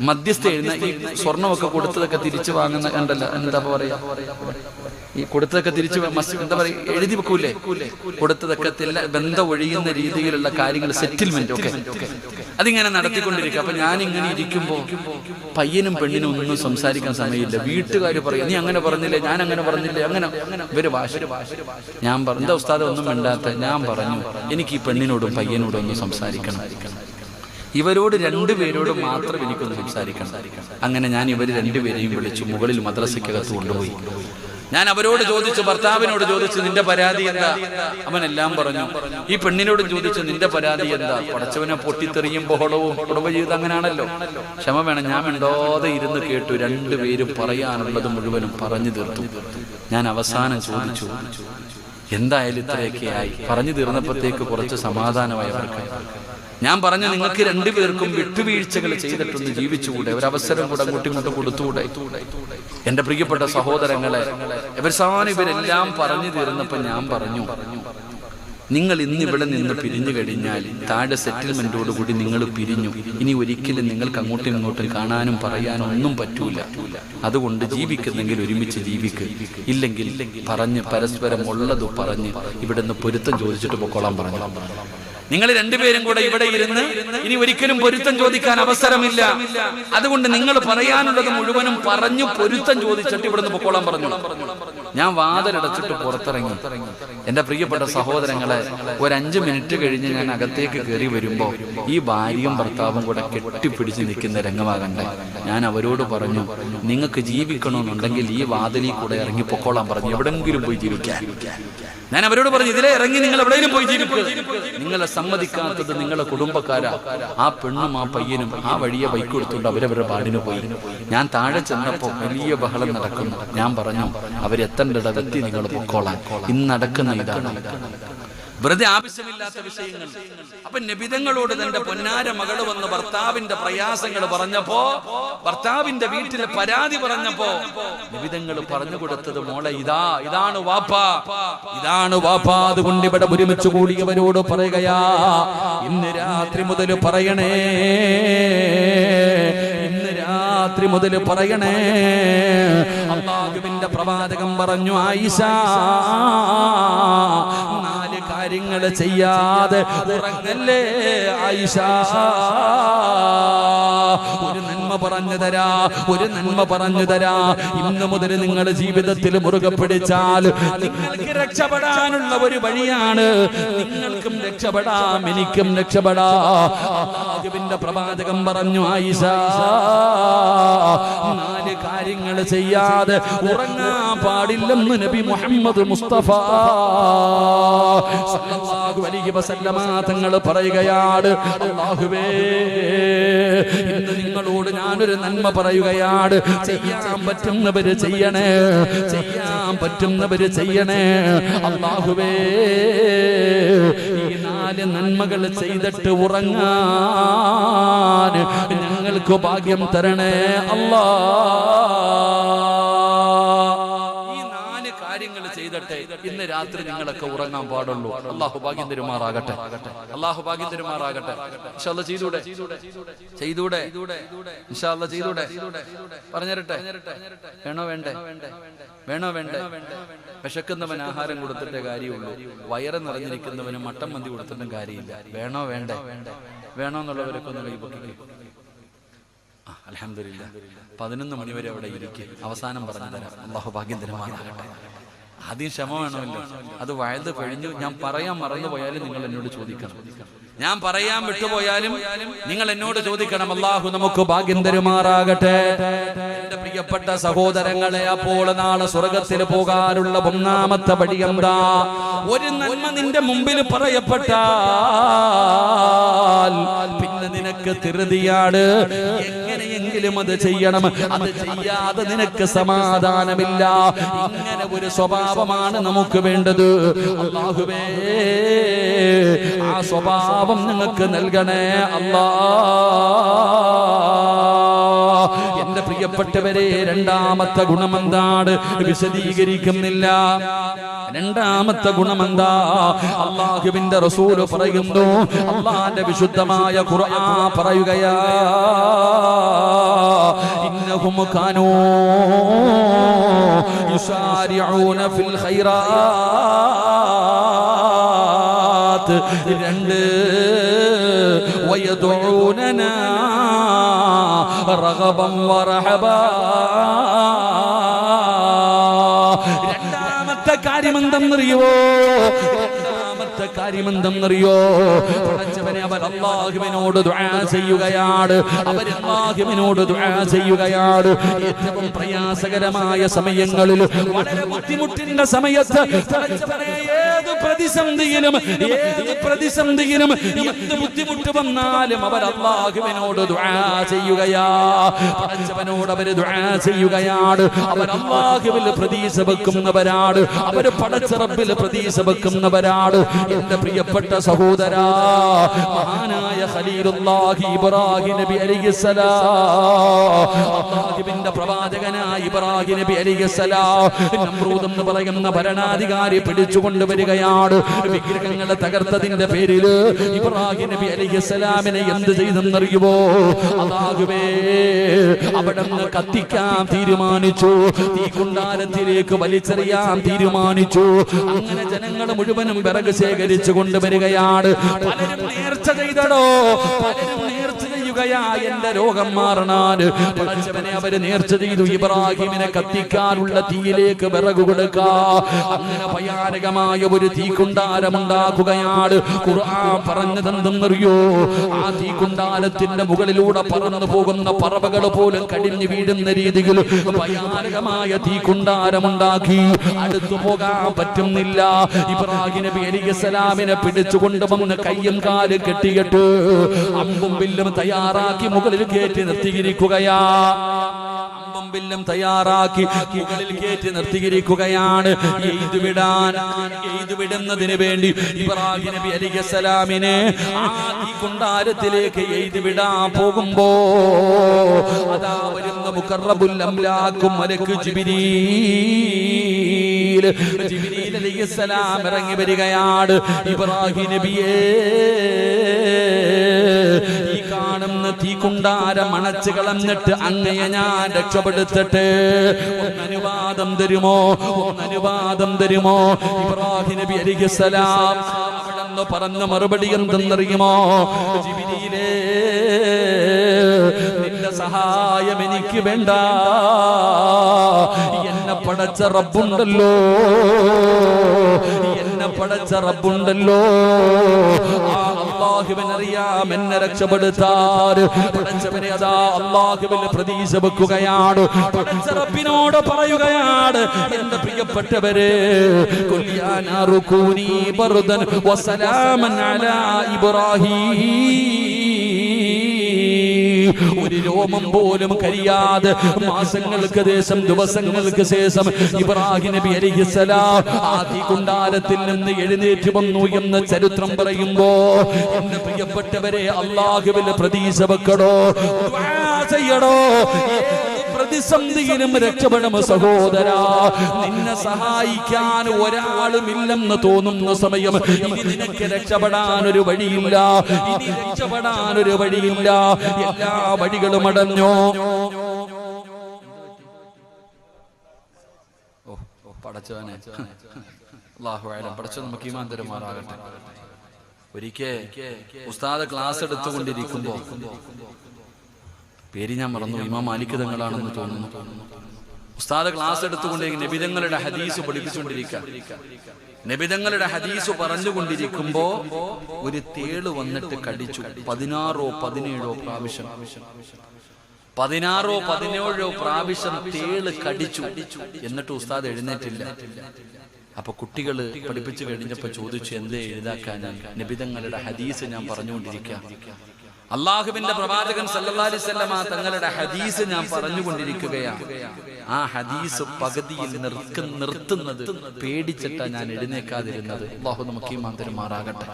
മധ്യസ്ഥ എഴുന്ന ഈ സ്വർണ്ണമൊക്കെ കൊടുത്തതൊക്കെ തിരിച്ചു വാങ്ങുന്ന കണ്ടല്ല, എന്താ പറയാ, ഈ കൊടുത്തതൊക്കെ തിരിച്ചു എന്താ പറയാ, എഴുതി വെക്കൂലേ? കൊടുത്തതൊക്കെ ബന്ധം ഒഴിയുന്ന രീതിയിലുള്ള കാര്യങ്ങൾ, സെറ്റിൽമെന്റ് ഒക്കെ അതിങ്ങനെ നടത്തിക്കൊണ്ടിരിക്കുക. അപ്പൊ ഞാൻ ഇങ്ങനെ ഇരിക്കുമ്പോ പയ്യനും പെണ്ണിനും ഒന്നും സംസാരിക്കാൻ സമയമില്ല. വീട്ടുകാർ പറയാം, നീ അങ്ങനെ പറഞ്ഞില്ലേ, ഞാൻ അങ്ങനെ പറഞ്ഞില്ലേ, അങ്ങനെ ഇവര് ഭാഷ. ഞാൻ പറഞ്ഞു, എന്താ ഉസ്താദ് ഒന്നും മിണ്ടാത്ത? ഞാൻ പറഞ്ഞു, എനിക്ക് ഈ പെണ്ണിനോടും പയ്യനോടും ഒന്ന് സംസാരിക്കണം. ഇവരോട് 2 പേരോട് മാത്രം എനിക്കൊന്ന് സംസാരിക്കണം. അങ്ങനെ ഞാൻ ഇവർ 2 പേരെയും വിളിച്ചു മുകളിൽ മദ്രസയ്ക്കകത്ത് കൊണ്ടുപോയി. ഞാൻ അവരോട് ചോദിച്ചു, ഭർത്താവിനോട് ചോദിച്ചു, നിന്റെ പരാതി എന്താ? അവനെല്ലാം പറഞ്ഞു. ഈ പെണ്ണിനോട് ചോദിച്ചു, നിന്റെ പരാതി എന്താ? പടച്ചവനെ പൊട്ടിത്തെറിയും ബഹളവും കുടുംബജീവിതം അങ്ങനെയാണല്ലോ. ക്ഷമ വേണം. ഞാൻ മിണ്ടാതെ ഇരുന്ന് കേട്ടു. 2 പേരും പറയാനുള്ളത് മുഴുവനും പറഞ്ഞു തീർത്തു. ഞാൻ അവസാനം ചോദിച്ചു, എന്തായാലും ഇത്രയൊക്കെയായി? പറഞ്ഞു തീർന്നപ്പോഴത്തേക്ക് കുറച്ച് സമാധാനമായി അവർക്ക്. ഞാൻ പറഞ്ഞു, നിങ്ങൾക്ക് 2 പേർക്കും വിട്ടുവീഴ്ചകൾ ചെയ്തിട്ടൊന്ന് ജീവിച്ചുകൂടെ? ഒരവസരം കൂടെ അങ്ങോട്ടും ഇങ്ങോട്ടും കൊടുത്തുകൂടെ? എന്റെ പ്രിയപ്പെട്ട സഹോദരങ്ങളെ, ഇവരെല്ലാം പറഞ്ഞു തീർന്നപ്പോ ഞാൻ പറഞ്ഞു, നിങ്ങൾ ഇന്ന് ഇവിടെ നിന്ന് പിരിഞ്ഞു കഴിഞ്ഞാൽ താഴെ സെറ്റിൽമെന്റോടുകൂടി നിങ്ങൾ പിരിഞ്ഞു. ഇനി ഒരിക്കലും നിങ്ങൾക്ക് അങ്ങോട്ടും ഇങ്ങോട്ടും കാണാനും പറയാനും ഒന്നും പറ്റൂല. അതുകൊണ്ട് ജീവിക്കുന്നെങ്കിൽ ഒരുമിച്ച് ജീവിക്ക്, ഇല്ലെങ്കിൽ പറഞ്ഞ് പരസ്പരം ഉള്ളത് പറഞ്ഞ് ഇവിടുന്ന് പൊരുത്തം ചോദിച്ചിട്ട് പൊക്കോളാൻ പറഞ്ഞു. നിങ്ങൾ 2 പേരും കൂടെ ഇവിടെ ഇരുന്ന് ഇനി ഒരിക്കലും പൊരുത്തം ചോദിക്കാൻ അവസരമില്ല. അതുകൊണ്ട് നിങ്ങൾ പറയാനുള്ളത് മുഴുവനും പറഞ്ഞു പൊരുത്തം ചോദിച്ചിട്ട് ഇവിടുന്ന് പൊക്കോളാൻ പറഞ്ഞു. ഞാൻ വാതിലടച്ചിട്ട് പുറത്തിറങ്ങി. എന്റെ പ്രിയപ്പെട്ട സഹോദരങ്ങളെ, ഒരു 5 മിനിറ്റ് കഴിഞ്ഞ് ഞാൻ അകത്തേക്ക് കയറി വരുമ്പോ ഈ ഭാര്യയും ഭർത്താവും കൂടെ കെട്ടിപ്പിടിച്ച് നിൽക്കുന്ന രംഗമാകണ്ടേ. ഞാൻ അവരോട് പറഞ്ഞു, നിങ്ങൾക്ക് ജീവിക്കണമെന്നുണ്ടെങ്കിൽ ഈ വാതിലിൽ കൂടെ ഇറങ്ങി പൊക്കോളാൻ പറഞ്ഞു, എവിടെങ്കിലും പോയി ജീവിക്കാൻ. ഞാൻ അവരോട് പറഞ്ഞു, ഇതിലെ ഇറങ്ങി നിങ്ങൾ എവിടെയും പോയി ജീവിക്കുക. നിങ്ങളെ സമ്മതിക്കാത്തത് നിങ്ങളെ കുടുംബക്കാരാ. ആ പെണ്ണും ആ പയ്യനും ആ വഴിയെ ബൈക്ക് കൊടുത്തുകൊണ്ട് അവരവരുടെ പാടിന് പോയി. ഞാൻ താഴെ ചെന്നപ്പോ വലിയ ബഹളം നടക്കുന്നു. ഞാൻ പറഞ്ഞു, അവരെത്തേണ്ടിടത്തെത്തി നിങ്ങൾ പൊക്കോളാൻ. ഇന്ന് നടക്കുന്ന ഇതാണ്. വെറുതെ ആവശ്യമില്ലാത്ത വിഷയങ്ങൾ. അപ്പൊ നബിതങ്ങളോട് തന്റെ പൊന്നാര മകള് വന്ന് ഭർത്താവിന്റെ പ്രയാസങ്ങൾ പറഞ്ഞപ്പോ, ഭർത്താവിന്റെ വീട്ടിലെ പരാതി പറഞ്ഞപ്പോ നബിതങ്ങൾ പറഞ്ഞു കൊടുത്തത്, മോളെ ഇതാണ് വാപ്പാ, ഇതാണ് വാപ്പാ. അതുകൊണ്ട് ഇവിടെ ഒരുമിച്ച് കൂടിയവരോട് പറയുകയാ, ഇന്ന് രാത്രി മുതൽ പറയണേ, ഇന്ന് രാത്രി മുതൽ പറയണേ. അല്ലാഹുവിന്റെ പ്രവാചകൻ പറഞ്ഞു, ആയിഷ 4 കാര്യങ്ങൾ ചെയ്യാതെ ഉറങ്ങല്ലേ ആയിഷ. ഒരു നന്മ പറഞ്ഞു തരാ, ഒരു നന്മ പറഞ്ഞു തരാ. ഇന്നു മുതൽ നിങ്ങളുടെ ജീവിതത്തിൽ മുറുകെ പിടിച്ചാൽ നിങ്ങൾക്ക് രക്ഷപ്പെടാനുള്ള ഒരു വഴിയാണ്. നിങ്ങൾക്കും രക്ഷപ്പെടാം, എനിക്കും രക്ഷപ്പെടാം. അല്ലാഹുവിന്റെ പ്രവാചകൻ പറഞ്ഞു, ആയിഷ 4 കാര്യങ്ങൾ ചെയ്യാതെ ഉറങ്ങാൻ പാടില്ലെന്ന് നബി മുഹമ്മദ് മുസ്തഫ സല്ലല്ലാഹു അലൈഹി വസല്ലമ തങ്ങൾ പറയുകയാണ്. അല്ലാഹുവേ, ഇന്ന് നിങ്ങളോട് ഞാനൊരു നന്മ പറയുകയാണ്. ചെയ്യാൻ പറ്റുന്നവര് ചെയ്യണേ, ചെയ്യാൻ പറ്റുന്നവര് ചെയ്യണേ. അല്ലാഹുവേ, ഈ 4 നന്മകൾ ചെയ്തിട്ട് ഉറങ്ങാൻ ഞങ്ങൾക്ക് ഭാഗ്യം തരണേ അല്ലാ. ചെയ്തിട്ട് ഇന്ന് രാത്രി നിങ്ങളൊക്കെ ഉറങ്ങാൻ പാടുള്ളൂ. അല്ലാഹു ഭാഗ്യം തരുമാറാകട്ടെ, അല്ലാഹു ഭാഗ്യം തരുമാറാകട്ടെ. ഇൻഷാ അല്ലാഹ് ചെയ്തൂടെ, ചെയ്തൂടെ, ഇൻഷാ അല്ലാഹ് ചെയ്തൂടെ. പറഞ്ഞരട്ടെ, വേണോ വേണ്ടേ, വേണോ വേണ്ടേ? വിശക്കുന്നവൻ ആഹാരം കൊടുത്തിട്ടേ കാര്യമുള്ളൂ, വയറ് നിറഞ്ഞിരിക്കുന്നവന് മട്ടൻ മന്തി കൊടുത്തിട്ടും കാര്യമില്ല. വേണോ വേണ്ടേ? വേണോ എന്നുള്ളവരൊക്കെ ഒന്ന് കൈപൊക്കി. അൽഹംദുലില്ലാഹ് 11 മണി വരെ അവിടെ ഇരിക്കും. അവസാനം പറഞ്ഞു തരാം. അല്ലാഹു ഭാഗ്യം തരുമാറാകട്ടെ. ആദ്യം ക്ഷമ വേണമല്ലോ. അത് വയത് കഴിഞ്ഞു. ഞാൻ പറയാൻ മറന്നുപോയാലും നിങ്ങൾ എന്നോട് ചോദിക്കണം. ഞാൻ പറയാൻ വിട്ടുപോയാലും നിങ്ങൾ എന്നോട് ചോദിക്കണം. അല്ലാഹു നമുക്ക് ഭാഗ്യം തരുമാറാകട്ടെ. എന്റെ പ്രിയപ്പെട്ട സഹോദരങ്ങളെ, അപ്പോൾ നാളെ സ്വർഗത്തിൽ പോകാനുള്ള 1ാമത്തെ പടി എന്താ? ഒരു നന്മ നിന്റെ മുമ്പിൽ പറയപ്പെട്ടാൽ പിന്നെ നിനക്ക് ധൃതിയാണ്. എങ്ങനെയെങ്കിലും അത് ചെയ്യണം. അത് ചെയ്യാതെ നിനക്ക് സമാധാനമില്ല. ഇങ്ങനെ ഒരു സ്വഭാവമാണ് നമുക്ക് വേണ്ടത്. അല്ലാഹുവേ, ആ സ്വഭാവം നിങ്ങൾക്ക് നൽകണേ അല്ലാ. എന്റെ പ്രിയപ്പെട്ടവരെ, 2ാമത്തെ ഗുണമെന്താണ്? വിശദീകരിക്കുന്നില്ല. 2ാമത്തെ ഗുണമെന്താ? അല്ലാഹുവിന്റെ റസൂല് പറയുന്നു, അല്ലാഹുവിന്റെ വിശുദ്ധമായ ഖുർആൻ പറയുകയാ, ഇന്നഹും കാനൂ യുസാരിഊന ഫിൽ ഖൈറാത്ത്. 2 വയദഊനനാ റഗബൻ വറഹബാ. 2ാമത്തെ കാര്യമെന്തെന്നറിയോ? കാര്യമെന്തെന്നറിയോ? പടച്ചവനെ, അവർ അല്ലാഹുവിനോട് ദുആ ചെയ്യുകയാണ്. അവർ അല്ലാഹുവിനോട് ദുആ ചെയ്യുകയാണ്. ഏറ്റവും പ്രയാസകരമായ സമയങ്ങളിൽ, വളരെ ബുദ്ധിമുട്ടിന്റെ സമയത്ത്, പടച്ചവനെ, ഏത് പ്രതിസന്ധിയിലും എന്ത് ബുദ്ധിമുട്ട് വന്നാലും അവർ അല്ലാഹുവിനോട് ദുആ ചെയ്യുകയാ. പടച്ചവനോട് അവർ ദുആ ചെയ്യുകയാണ്. അവർ അല്ലാഹുവിൽ പ്രതീക്ഷ വെക്കുന്നവരാണ്. അവർ പടച്ച റബ്ബിൽ പ്രതീക്ഷ വെക്കുന്നവരാണ്. എന്റെ പ്രിയപ്പെട്ട സഹോദരാ, മഹാനായ ഖലീലുല്ലാഹി ഇബ്രാഹിം നബി അലൈഹിസ്സലാം, അല്ലാഹുവിന്റെ പ്രവാചകനായ ഇബ്രാഹിം നബി അലൈഹിസ്സലാം, നമ്രൂദ് എന്ന് പറയുന്ന ഭരണാധികാരി പിടിച്ചുകൊണ്ട് വരികയാണ്. വിഗ്രഹങ്ങളെ തകർത്തതിന്റെ പേരിൽ ഇബ്രാഹിം നബി അലൈഹിസ്സലാമിനെ എന്ത് ചെയ്തെന്നറിയുമോ? അല്ലാഹുവേ, അവിടുന്ന് കത്തിക്കാൻ തീരുമാനിച്ചു. തീക്കുണ്ടാരത്തിലേക്ക് വലിച്ചെറിയാൻ തീരുമാനിച്ചു. അങ്ങനെ ജനങ്ങൾ മുഴുവനും വിറക് ശേഖരിച്ചു കൊണ്ടുവരികയാണ്. പലരും നേർച്ച ചെയ്തടോ, പലരും നേർച്ച ചെയ്യുകയാ, എന്റെ രോഗം മാറണാൻ. പടച്ചവനെ, അവര് നേർച്ച ചെയ്തു ഇബ്രാഹിമിനെ കത്തിക്കാനുള്ള തീയിലേക്ക് വിറക് കൊടുക്കുക. അങ്ങനെ ഭയാനകമായ ഒരു തീക്കുണ്ടാരമുണ്ടാക്കുകയാണ്. ഖുർആൻ പറഞ്ഞതെന്തെന്നറിയോ? ആ തീക്കുണ്ടാരത്തിന്റെ മുകളിലൂടെ പറന്നു പോകുന്ന പറവകൾ പോലും കടിഞ്ഞു വീഴുന്ന രീതിയിൽ ഭയാനകമായ തീക്കുണ്ടാരമുണ്ടാക്കി. അടുത്തു പോകാൻ പറ്റുന്നില്ല. ഇബ്രാഹിം നബി അലൈഹിസ്സലാമിനെ പിടിച്ചുകൊണ്ട് വന്ന് കയ്യും കാലും കെട്ടിയിട്ട് അമ്പും വില്ലും തയ്യാറാക്കി മുകളിൽ കയറ്റി നിർത്തിയിരിക്കുകയാ. അമ്പും വില്ലും തയ്യാറാക്കി മുകളിൽ കയറ്റി നിർത്തിയിരിക്കുകയാണ്. എയ്തുവിടുന്നതിന് വേണ്ടി ഇബ്രാഹിം നബി അലൈഹിസ്സലാമിനെ ആ തീക്കുണ്ടാരത്തിലേക്ക് എയ്തുവിടാൻ പോകുമ്പോ അതാ വരുന്ന മുഖറബുൽ അംലാക്കും മലക്ക് ജിബ്രീൽ അലൈഹിസ്സലാം ഇറങ്ങി വരികയാണ്. ഇബ്രാഹിം നബിയേ, ഈ കാണുന്ന തീക്കുണ്ടാരം അണച്ചു കളഞ്ഞിട്ട് അങ്ങയെ ഞാൻ രക്ഷപ്പെടുത്തട്ടെ, ഒന്നനുവാദം തരുമോ, ഒന്നനുവാദം തരുമോ? ഇബ്രാഹിം നബി അലൈഹിസ്സലാം ആണെന്ന് പറഞ്ഞ മറുപടി എന്തെന്നറിയുമോ? ജിബ്രീലേ, നിന്റെ സഹായം എനിക്ക് വേണ്ട, എന്നെ പടച്ച റബ്ബുണ്ടല്ലോ, എന്നെ പടച്ച റബ്ബുണ്ടല്ലോ, ആ അല്ലാഹുവിനറിയാം എന്നെ രക്ഷപ്പെടുത്താൻ. പടച്ചവനെ അതാ അല്ലാഹുവിൽ പ്രതീക്ഷ വെക്കുകയാണ്. പടച്ച റബ്ബിനോട് പറയുകയാണ്, എന്റെ പ്രിയപ്പെട്ടവരെ, ഖുൽ യാ നാറു കൂനി ബർദൻ വസലാമൻ അലാ ഇബ്രാഹീം. ഒരു രോമം പോലും കരിയാതെ മാസങ്ങൾക്ക് ശേഷം, ദിവസങ്ങൾക്ക് ശേഷം ഇബ്രാഹിം നബി അലൈഹിസ്സലാം ആദി കുണ്ടാരത്തിൽ നിന്ന് എഴുന്നേറ്റ് വന്നു എന്ന് ചരിത്രം പറയുമ്പോ, എന്റെ പ്രിയപ്പെട്ടവരെ, അല്ലാഹുവിൽ പ്രതീക്ഷ വെക്കടോ, ദുആ ചെയ്യടോ. പ്രതിസന്ധിയിലും രക്ഷപ്പെടണം സഹോദരാ. നിന്നെ സഹായിക്കാൻ ഒരാളുമില്ലെന്ന് തോന്നുന്ന സമയം, ഇനി നിനക്ക് രക്ഷപ്പെടാൻ ഒരു വഴിയില്ല, ഇനി രക്ഷപ്പെടാൻ ഒരു വഴിയില്ല, എല്ലാ വഴികളും അടഞ്ഞോ. പടച്ചവനെ, അല്ലാഹു അഅലം, പടച്ചവൻ നമുക്ക് ഈമാൻ തരുമാറാകട്ടെ. ഒരിക്കൽ ഉസ്താദ് ക്ലാസ് എടുത്തുകൊണ്ടിരിക്കുമ്പോ, പേര് ഞാൻ മറന്നു, ഇമാം മാലിക് തങ്ങളാണെന്ന് തോന്നുന്നു, ഉസ്താദ് ക്ലാസ് എടുത്തുകൊണ്ടിരിക്കും, നബിതങ്ങളുടെ ഹദീസ് പഠിപ്പിച്ചുകൊണ്ടിരിക്കുക. നബിതങ്ങളുടെ ഹദീസ് പറഞ്ഞുകൊണ്ടിരിക്കുമ്പോ ഒരു തേള് വന്നിട്ട് കടിച്ചു. 16 or 17 പ്രാവശ്യം, 16 or 17 പ്രാവശ്യം തേള് കടിച്ചു. എന്നിട്ട് ഉസ്താദ് എഴുന്നേറ്റില്ല. അപ്പൊ കുട്ടികള് പഠിപ്പിച്ചു കഴിഞ്ഞപ്പോ ചോദിച്ചു, എന്തേ എഴുതാക്കാൻ? നബിതങ്ങളുടെ ഹദീസ് ഞാൻ പറഞ്ഞുകൊണ്ടിരിക്കാം, അള്ളാഹുവിന്റെ പ്രവാചകൻ സല്ലല്ലാഹു അലൈഹി വസല്ലമ തങ്ങളുടെ ഹദീസ് ഞാൻ പറഞ്ഞുകൊണ്ടിരിക്കുകയാണ്. ആ ഹദീസ് പകുതിയിൽ നിർത്തുന്നത് പേടിച്ചിട്ടാ ഞാൻ എഴുന്നേക്കാതിരുന്നത്. അള്ളാഹു നമുക്ക് ഈമാൻ തരുമാറാകട്ടെ.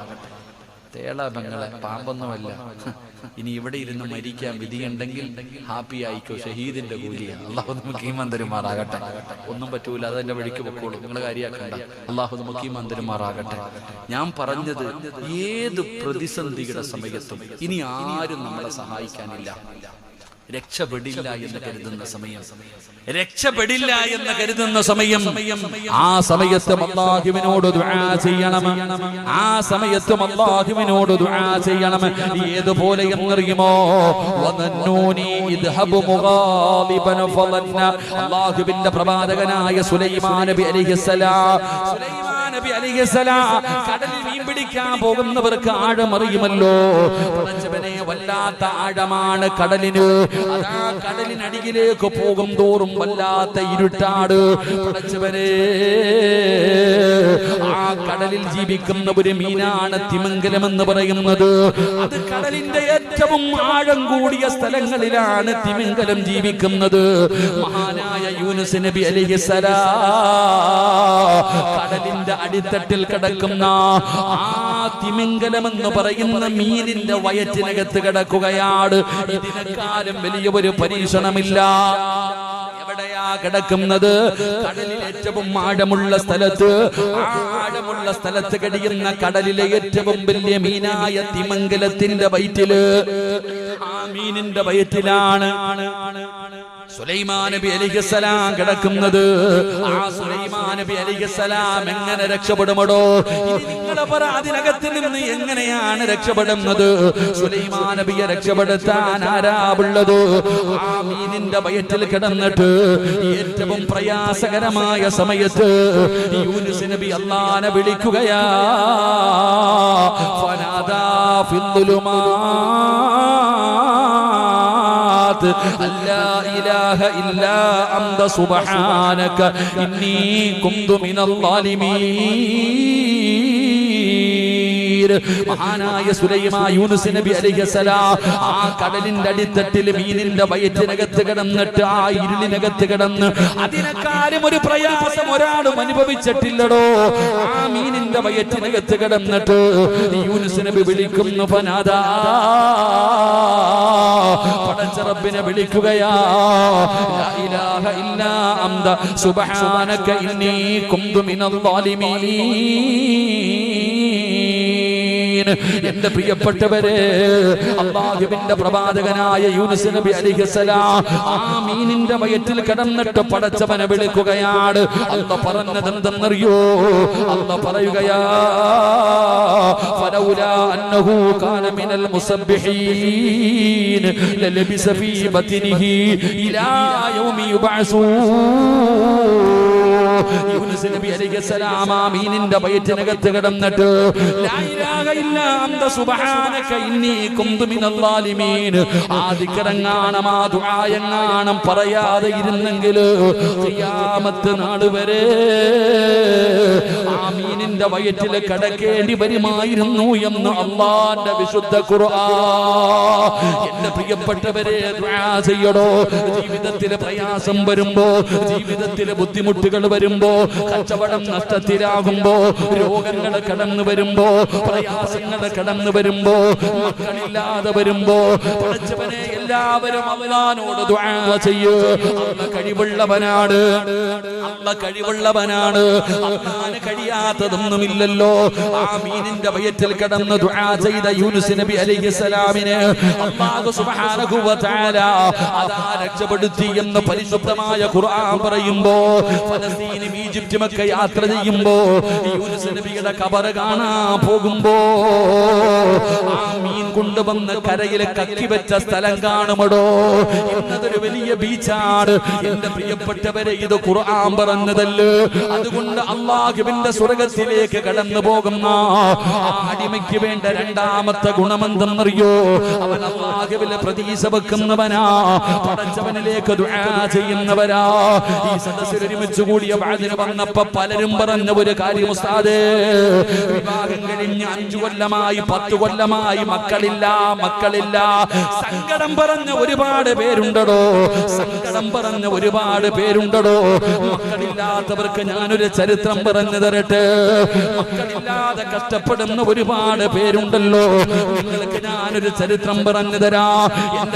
തേളാബങ്ങളെ, പാമ്പൊന്നുമല്ല. ഇനി ഇവിടെ ഇരുന്ന് മരിക്കാൻ വിധിയുണ്ടെങ്കിൽ ഹാപ്പി ആയിക്കോ, ഷഹീദിന്റെ കൂലിയാണ്. അള്ളാഹു നമുക്ക് ഈമാൻ തരുമാറാകട്ടെ. ഒന്നും പറ്റൂല, അതെന്റെ വഴിക്ക് പൊക്കോളൂ, നിങ്ങൾ കാര്യാക്കണ്ട. അള്ളാഹു നമുക്ക് ഈമാൻ തരുമാറാകട്ടെ. ഞാൻ പറഞ്ഞത്, ഏത് പ്രതിസന്ധിയുടെ സമയത്തും ഇനി ആരും നമ്മളെ സഹായിക്കാനില്ല, രക്ഷപ്പെടില്ല എന്ന് കരുതുന്ന സമയം, രക്ഷപ്പെടില്ല എന്ന് കരുതുന്ന സമയം, ആ സമയത്തും അല്ലാഹുവിനോട് ദുആ ചെയ്യണം. ആ സമയത്തും അല്ലാഹുവിനോട് ദുആ ചെയ്യണം. ഏതുപോലെ എന്നറിയുമോ? വനന്നൂനി ഇദ്ഹബു മുഗാലിബൻ ഫളന്ന. അല്ലാഹുവിന്റെ പ്രവാചകനായ സുലൈമാൻ നബി അലൈഹിസ്സലാം, നബി അലൈഹിസ്സലാം കടലിൽ മീൻ പിടിക്കാൻ പോകുന്നവർക്ക് ആഴമറിയുമല്ലോ. പടച്ചവനെ, വല്ലാത്ത ആഴമാണ് കടലിന്. അതാ കടലിനടിയിലേക്ക് പോകും തോറും വല്ലാത്ത ഇരുട്ടാട്. പടച്ചവനെ, ആ കടലിൽ ജീവിക്കുന്ന ഒരു മീനാണ് തിമിംഗലം എന്ന് പറയുന്നത്. അത് കടലിന്റെ ഏറ്റവും ആഴം കൂടിയ സ്ഥലങ്ങളിലാണ് തിമിംഗലം ജീവിക്കുന്നത്. മഹാനായ യൂനുസ് നബി അലൈഹിസ്സലാം കടലിന്റെ അടിത്തട്ടിൽ കിടക്കുന്ന ആ തിമിംഗലം എന്ന് പറയുന്ന മീനിന്റെ വയറ്റിനകത്ത് കിടക്കുകയാണ്. ഇതിനെക്കാളും വലിയ ഒരു പരീക്ഷണമില്ല. എവിടെയാ കിടക്കുന്നത്? കടലിൽ ഏറ്റവും ആഴമുള്ള സ്ഥലത്ത്. ആഴമുള്ള സ്ഥലത്ത് കഴിയുന്ന കടലിലെ ഏറ്റവും വലിയ മീനായ തിമിംഗലത്തിന്റെ വയറ്റില്, ആ മീനിന്റെ വയറ്റിലാണ് സുലൈമാൻ നബി അലൈഹിസ്സലാം കിടക്കുന്നത്. ആ സുലൈമാൻ നബി അലൈഹിസ്സലാം എങ്ങനെ രക്ഷപ്പെടുമടോ? നിങ്ങൾ പറ, അതിനകത്ത് നിന്ന് എങ്ങനെയാണ് രക്ഷപ്പെടുന്നത്? സുലൈമാൻ നബിയെ രക്ഷപ്പെടുത്താൻ ആരാവുള്ളത്? ആ മീനിന്റെ വയറ്റിൽ കിടന്നിട്ട് ഏറ്റവും പ്രയാസകരമായ സമയത്ത് യൂനുസ് നബി അല്ലാഹുവിനെ വിളിക്കുകയാ. ഫനാദാ ഫിദ്ദുലുമാത് അല്ലാ ഇലാഹ ഇല്ലാ അന്ത സുബ്ഹാനക ഇന്നി കുന്തു മിനൽ ളാലിമീൻ. മഹാനായ സുലൈമാൻ യൂനുസ് നബി അലൈഹിസ്സലാം ആ കടലിന്റെ അടിത്തട്ടിൽ മീനിന്റെ വയറ്റിനകത്ത് കിടന്നിട്ട്, ആ ഇരുളിനകത്ത് കിടന്ന്, അതിനെക്കാളും ഒരു പ്രയാസം ഒരാളും അനുഭവിച്ചിട്ടില്ലടോ. ആ മീനിന്റെ വയറ്റിനകത്ത് കിടന്നിട്ട് യൂനുസ് നബി വിളിക്കുന്നു, ഫനാദാ, പടച്ച റബ്ബിനെ വിളിക്കുകയാ. ലാ ഇലാഹ ഇല്ലാ അന്ത സുബ്ഹാനക ഇന്നി കുന്തു മിനൽ ളാലിമീൻ. എന്റെ പ്രിയപ്പെട്ടവരെ, അല്ലാഹുവിന്റെ പ്രവാചകനായ യൂനുസ് നബി അലൈഹിസ്സലാം ആ മീനിന്റെ വയറ്റിൽ കിടന്നിട്ട് പടച്ചവനെ വിളിക്കുകയാണ്. അല്ലാഹു പറഞ്ഞതെന്തെന്നറിയോ? അല്ലാഹു പറയുകയാ, ഫലൗലാ അന്നഹു കാന മിനൽ മുസബ്ബിഹീൻ ലലബിസ ഫീ ബത്നിഹി ഇലാ യൗമി യുബഅസൂൻ. യൂനുസ് നബി അലൈഹിസ്സലാം ആ മീനിന്റെ വയറ്റിനകത്ത് കിടന്നിട്ട് ലാ ഇലാഹ ഇല്ലാ അന്ത സുബ്ഹാനക ഇന്നി കുന്തു മിനൽ ളാലിമീൻ ആ ദിക്റങ്ങാണം ആ ദുആയങ്ങാണം പറയാതെ ഇരുന്നെങ്കിൽ ഖിയാമത്ത് നാൾ വരെ ആ മീനിന്റെ വയറ്റിൽ കിടക്കേണ്ടി വരുമായിരുന്നു എന്ന് അല്ലാഹുവിന്റെ വിശുദ്ധ ഖുർആൻ. എന്റെ പ്രിയപ്പെട്ടവരെ, ദുആ ചെയ്യടോ. ജീവിതത്തിലെ പ്രയാസം വരുമ്പോ, ജീവിതത്തിലെ ബുദ്ധിമുട്ടുകൾ വരുമ്പോ, കച്ചവടം നഷ്ടത്തിലാകുമ്പോ, രോഗങ്ങൾ കടന്നു വരുമ്പോ, പ്രയാസങ്ങൾ കടന്നു വരുമ്പോ, മക്കളില്ലാതെ വരുമ്പോ, പടച്ചവനെ എല്ലാവരും അല്ലാഹുവോട് ദുആ ചെയ്യൂ. അല്ലാഹു കഴിവുള്ളവനാണ്, അല്ലാഹു കഴിവുള്ളവനാണ്. അല്ലാഹുവിന് കഴിയാത്തതൊന്നുമില്ലല്ലോ. ആ മീനിന്റെ വയറ്റിൽ കിടന്ന് ദുആ ചെയ്ത യൂനുസ് നബി അലൈഹിസ്സലാമിനെ അല്ലാഹു സുബ്ഹാനഹു വ തആല അതാ രക്ഷപ്പെടുത്തി എന്ന് പരിശുദ്ധമായ ഖുർആൻ പറയുമ്പോ, ഫലസ്തീനും ഈജിപ്തും ഒക്കെ യാത്ര ചെയ്യുമ്പോ, യൂനുസ് നബിയുടെ ഖബർ കാണാൻ പോകുമ്പോ ആ മീൻ കൊണ്ടുവന്ന് കരയിൽ കക്കി വെച്ച സ്ഥലം കാണുമടോ. ഇന്നതൊരു വലിയ ബീച്ചാണ്. എന്റെ പ്രിയപ്പെട്ടവരെ, ഇത് ഖുർആൻ പറഞ്ഞതല്ലേ. അതുകൊണ്ട് അല്ലാഹുവിന്റെ സ്വർഗ്ഗത്തിലേക്ക് കടന്നു പോകുന്ന ആ അടിമയ്ക്ക് വേണ്ട രണ്ടാമത്തെ ഗുണമെന്തെന്നറിയോ? അവൻ അല്ലാഹുവിലെ പ്രതീക്ഷ വെക്കുന്നവനാ, പടച്ചവനിലേക്ക് ദുആ ചെയ്യുന്നവരാ. ഈ സദസ്സിൽ ഒരുമിച്ച് കൂടിയ വാദിന് വന്നപ്പോ പലരും പറഞ്ഞ ഒരു കാര്യം, ഉസ്താദേ, വിവാഹം കഴിഞ്ഞ് 5 കൊല്ലമായി 10 കൊല്ലമായി മക്കളില്ല. സങ്കടം പറഞ്ഞ ഒരുപാട് പേരുണ്ടടോ, സങ്കടം പറഞ്ഞ ഒരുപാട് പേരുണ്ടടോ. മക്കളില്ലാത്തവർക്ക് ഞാനൊരു ചരിത്രം പറഞ്ഞു തരട്ടെ. മക്കളില്ലാതെ കഷ്ടപ്പെടുന്ന ഒരുപാട് പേരുണ്ടല്ലോ. നിങ്ങൾക്ക് ഞാനൊരു ചരിത്രം പറഞ്ഞു തരാം.